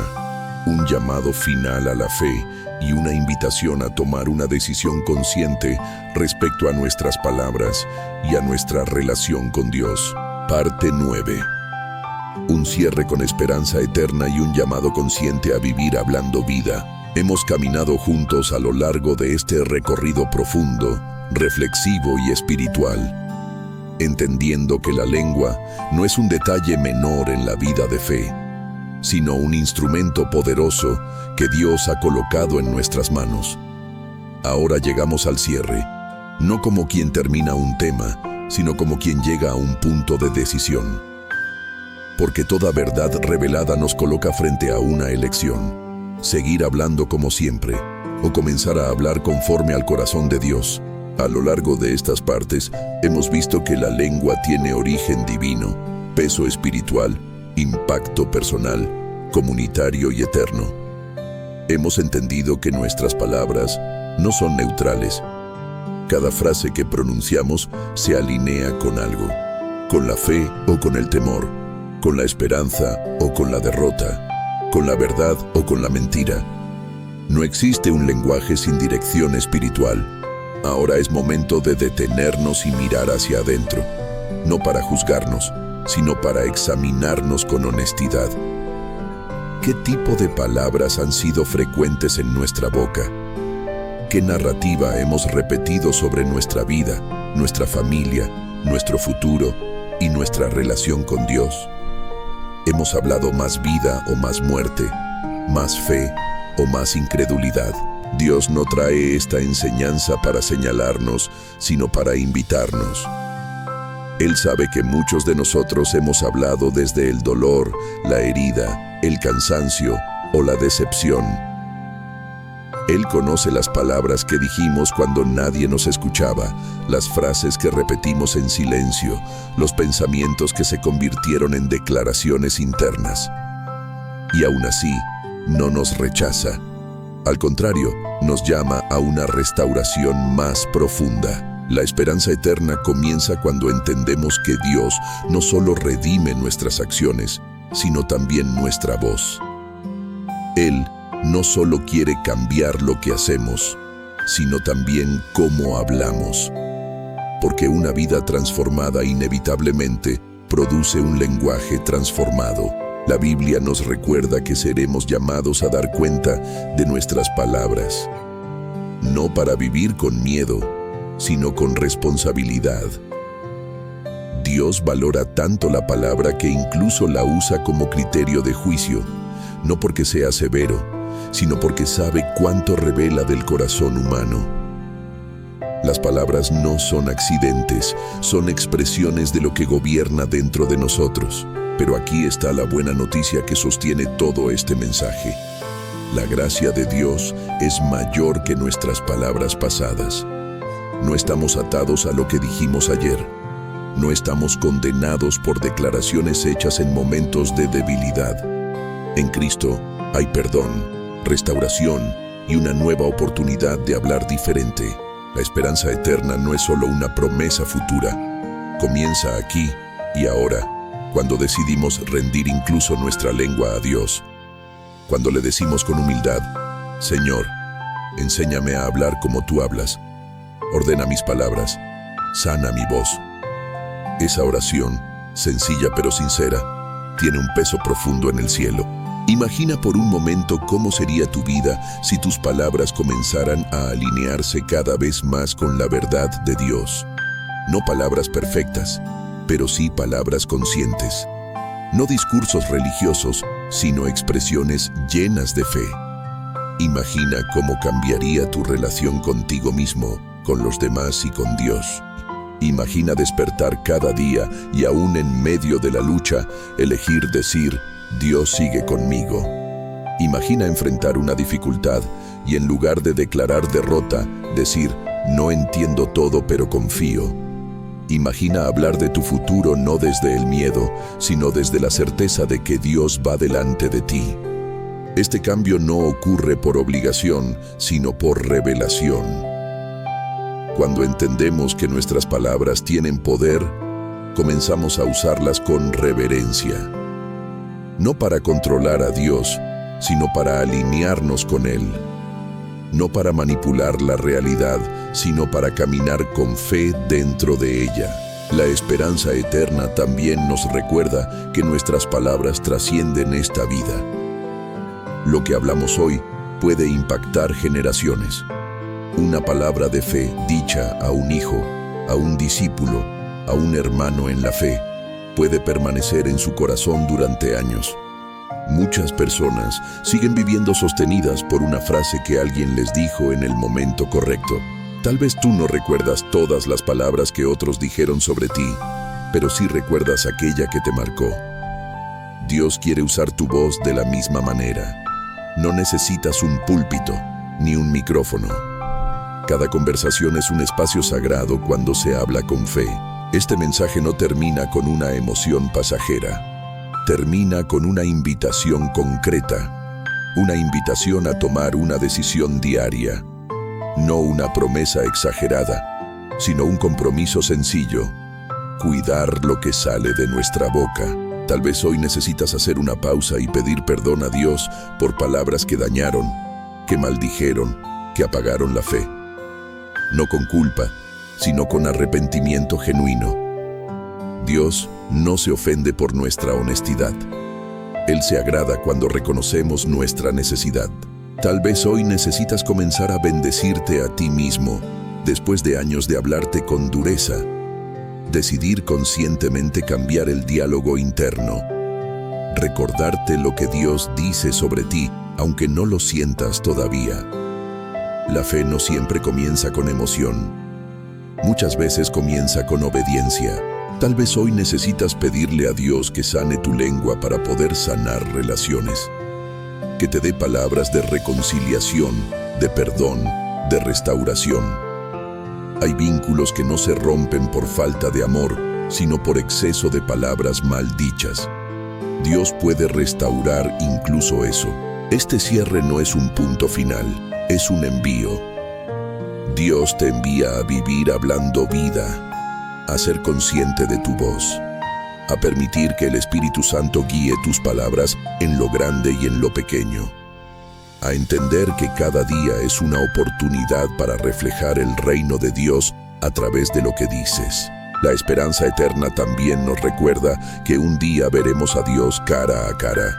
un llamado final a la fe y una invitación a tomar una decisión consciente respecto a nuestras palabras y a nuestra relación con Dios. Parte 9. Un cierre con esperanza eterna y un llamado consciente a vivir hablando vida. Hemos caminado juntos a lo largo de este recorrido profundo, reflexivo y espiritual, entendiendo que la lengua no es un detalle menor en la vida de fe, sino un instrumento poderoso que Dios ha colocado en nuestras manos. Ahora llegamos al cierre, no como quien termina un tema, sino como quien llega a un punto de decisión. Porque toda verdad revelada nos coloca frente a una elección: seguir hablando como siempre, o comenzar a hablar conforme al corazón de Dios. A lo largo de estas partes, hemos visto que la lengua tiene origen divino, peso espiritual, impacto personal, comunitario y eterno. Hemos entendido que nuestras palabras no son neutrales. Cada frase que pronunciamos se alinea con algo, con la fe o con el temor, con la esperanza o con la derrota, con la verdad o con la mentira. No existe un lenguaje sin dirección espiritual. Ahora es momento de detenernos y mirar hacia adentro, no para juzgarnos, sino para examinarnos con honestidad. ¿Qué tipo de palabras han sido frecuentes en nuestra boca? ¿Qué narrativa hemos repetido sobre nuestra vida, nuestra familia, nuestro futuro y nuestra relación con Dios? ¿Hemos hablado más vida o más muerte, más fe o más incredulidad? Dios no trae esta enseñanza para señalarnos, sino para invitarnos. Él sabe que muchos de nosotros hemos hablado desde el dolor, la herida, el cansancio o la decepción. Él conoce las palabras que dijimos cuando nadie nos escuchaba, las frases que repetimos en silencio, los pensamientos que se convirtieron en declaraciones internas. Y aún así, no nos rechaza. Al contrario, nos llama a una restauración más profunda. La esperanza eterna comienza cuando entendemos que Dios no solo redime nuestras acciones, sino también nuestra voz. Él no solo quiere cambiar lo que hacemos, sino también cómo hablamos. Porque una vida transformada inevitablemente produce un lenguaje transformado. La Biblia nos recuerda que seremos llamados a dar cuenta de nuestras palabras, no para vivir con miedo, sino con responsabilidad. Dios valora tanto la palabra que incluso la usa como criterio de juicio, no porque sea severo, sino porque sabe cuánto revela del corazón humano. Las palabras no son accidentes, son expresiones de lo que gobierna dentro de nosotros. Pero aquí está la buena noticia que sostiene todo este mensaje. La gracia de Dios es mayor que nuestras palabras pasadas. No estamos atados a lo que dijimos ayer. No estamos condenados por declaraciones hechas en momentos de debilidad. En Cristo hay perdón, restauración y una nueva oportunidad de hablar diferente. La esperanza eterna no es solo una promesa futura. Comienza aquí y ahora, cuando decidimos rendir incluso nuestra lengua a Dios. Cuando le decimos con humildad: Señor, enséñame a hablar como tú hablas. Ordena mis palabras, sana mi voz. Esa oración, sencilla pero sincera, tiene un peso profundo en el cielo. Imagina por un momento cómo sería tu vida si tus palabras comenzaran a alinearse cada vez más con la verdad de Dios. No palabras perfectas, pero sí palabras conscientes. No discursos religiosos, sino expresiones llenas de fe. Imagina cómo cambiaría tu relación contigo mismo, con los demás y con Dios. Imagina despertar cada día y aún en medio de la lucha, elegir decir: Dios sigue conmigo. Imagina enfrentar una dificultad y en lugar de declarar derrota, decir: no entiendo todo pero confío. Imagina hablar de tu futuro no desde el miedo, sino desde la certeza de que Dios va delante de ti. Este cambio no ocurre por obligación, sino por revelación. Cuando entendemos que nuestras palabras tienen poder, comenzamos a usarlas con reverencia. No para controlar a Dios, sino para alinearnos con Él. No para manipular la realidad, sino para caminar con fe dentro de ella. La esperanza eterna también nos recuerda que nuestras palabras trascienden esta vida. Lo que hablamos hoy puede impactar generaciones. Una palabra de fe dicha a un hijo, a un discípulo, a un hermano en la fe, puede permanecer en su corazón durante años. Muchas personas siguen viviendo sostenidas por una frase que alguien les dijo en el momento correcto. Tal vez tú no recuerdas todas las palabras que otros dijeron sobre ti, pero sí recuerdas aquella que te marcó. Dios quiere usar tu voz de la misma manera. No necesitas un púlpito ni un micrófono. Cada conversación es un espacio sagrado cuando se habla con fe. Este mensaje no termina con una emoción pasajera. Termina con una invitación concreta. Una invitación a tomar una decisión diaria. No una promesa exagerada, sino un compromiso sencillo. Cuidar lo que sale de nuestra boca. Tal vez hoy necesitas hacer una pausa y pedir perdón a Dios por palabras que dañaron, que maldijeron, que apagaron la fe. No con culpa, sino con arrepentimiento genuino. Dios no se ofende por nuestra honestidad. Él se agrada cuando reconocemos nuestra necesidad. Tal vez hoy necesitas comenzar a bendecirte a ti mismo, después de años de hablarte con dureza. Decidir conscientemente cambiar el diálogo interno. Recordarte lo que Dios dice sobre ti, aunque no lo sientas todavía. La fe no siempre comienza con emoción. Muchas veces comienza con obediencia. Tal vez hoy necesitas pedirle a Dios que sane tu lengua para poder sanar relaciones. Que te dé palabras de reconciliación, de perdón, de restauración. Hay vínculos que no se rompen por falta de amor, sino por exceso de palabras mal dichas. Dios puede restaurar incluso eso. Este cierre no es un punto final, es un envío. Dios te envía a vivir hablando vida, a ser consciente de tu voz, a permitir que el Espíritu Santo guíe tus palabras en lo grande y en lo pequeño, a entender que cada día es una oportunidad para reflejar el reino de Dios a través de lo que dices. La esperanza eterna también nos recuerda que un día veremos a Dios cara a cara.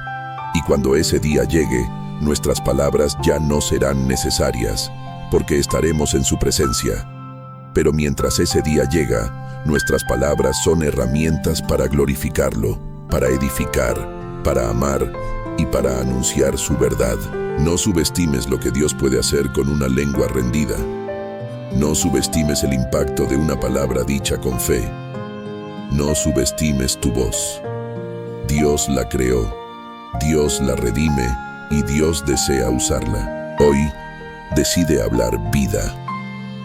Y cuando ese día llegue, nuestras palabras ya no serán necesarias, porque estaremos en su presencia. Pero mientras ese día llega, nuestras palabras son herramientas para glorificarlo, para edificar, para amar y para anunciar su verdad. No subestimes lo que Dios puede hacer con una lengua rendida. No subestimes el impacto de una palabra dicha con fe. No subestimes tu voz. Dios la creó, Dios la redime y Dios desea usarla. Hoy, decide hablar vida,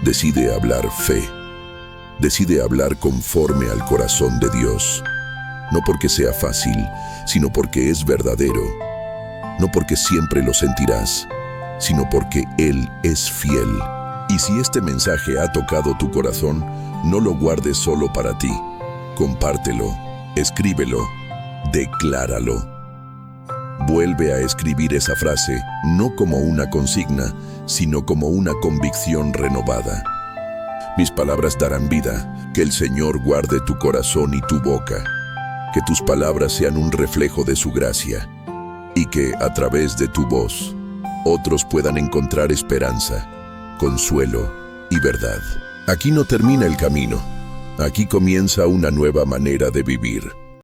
decide hablar fe, decide hablar conforme al corazón de Dios. No porque sea fácil, sino porque es verdadero. No porque siempre lo sentirás, sino porque Él es fiel. Y si este mensaje ha tocado tu corazón, no lo guardes solo para ti. Compártelo, escríbelo, decláralo. Vuelve a escribir esa frase, no como una consigna, sino como una convicción renovada. Mis palabras darán vida, que el Señor guarde tu corazón y tu boca. Que tus palabras sean un reflejo de su gracia. Y que, a través de tu voz, otros puedan encontrar esperanza, consuelo y verdad. Aquí no termina el camino. Aquí comienza una nueva manera de vivir.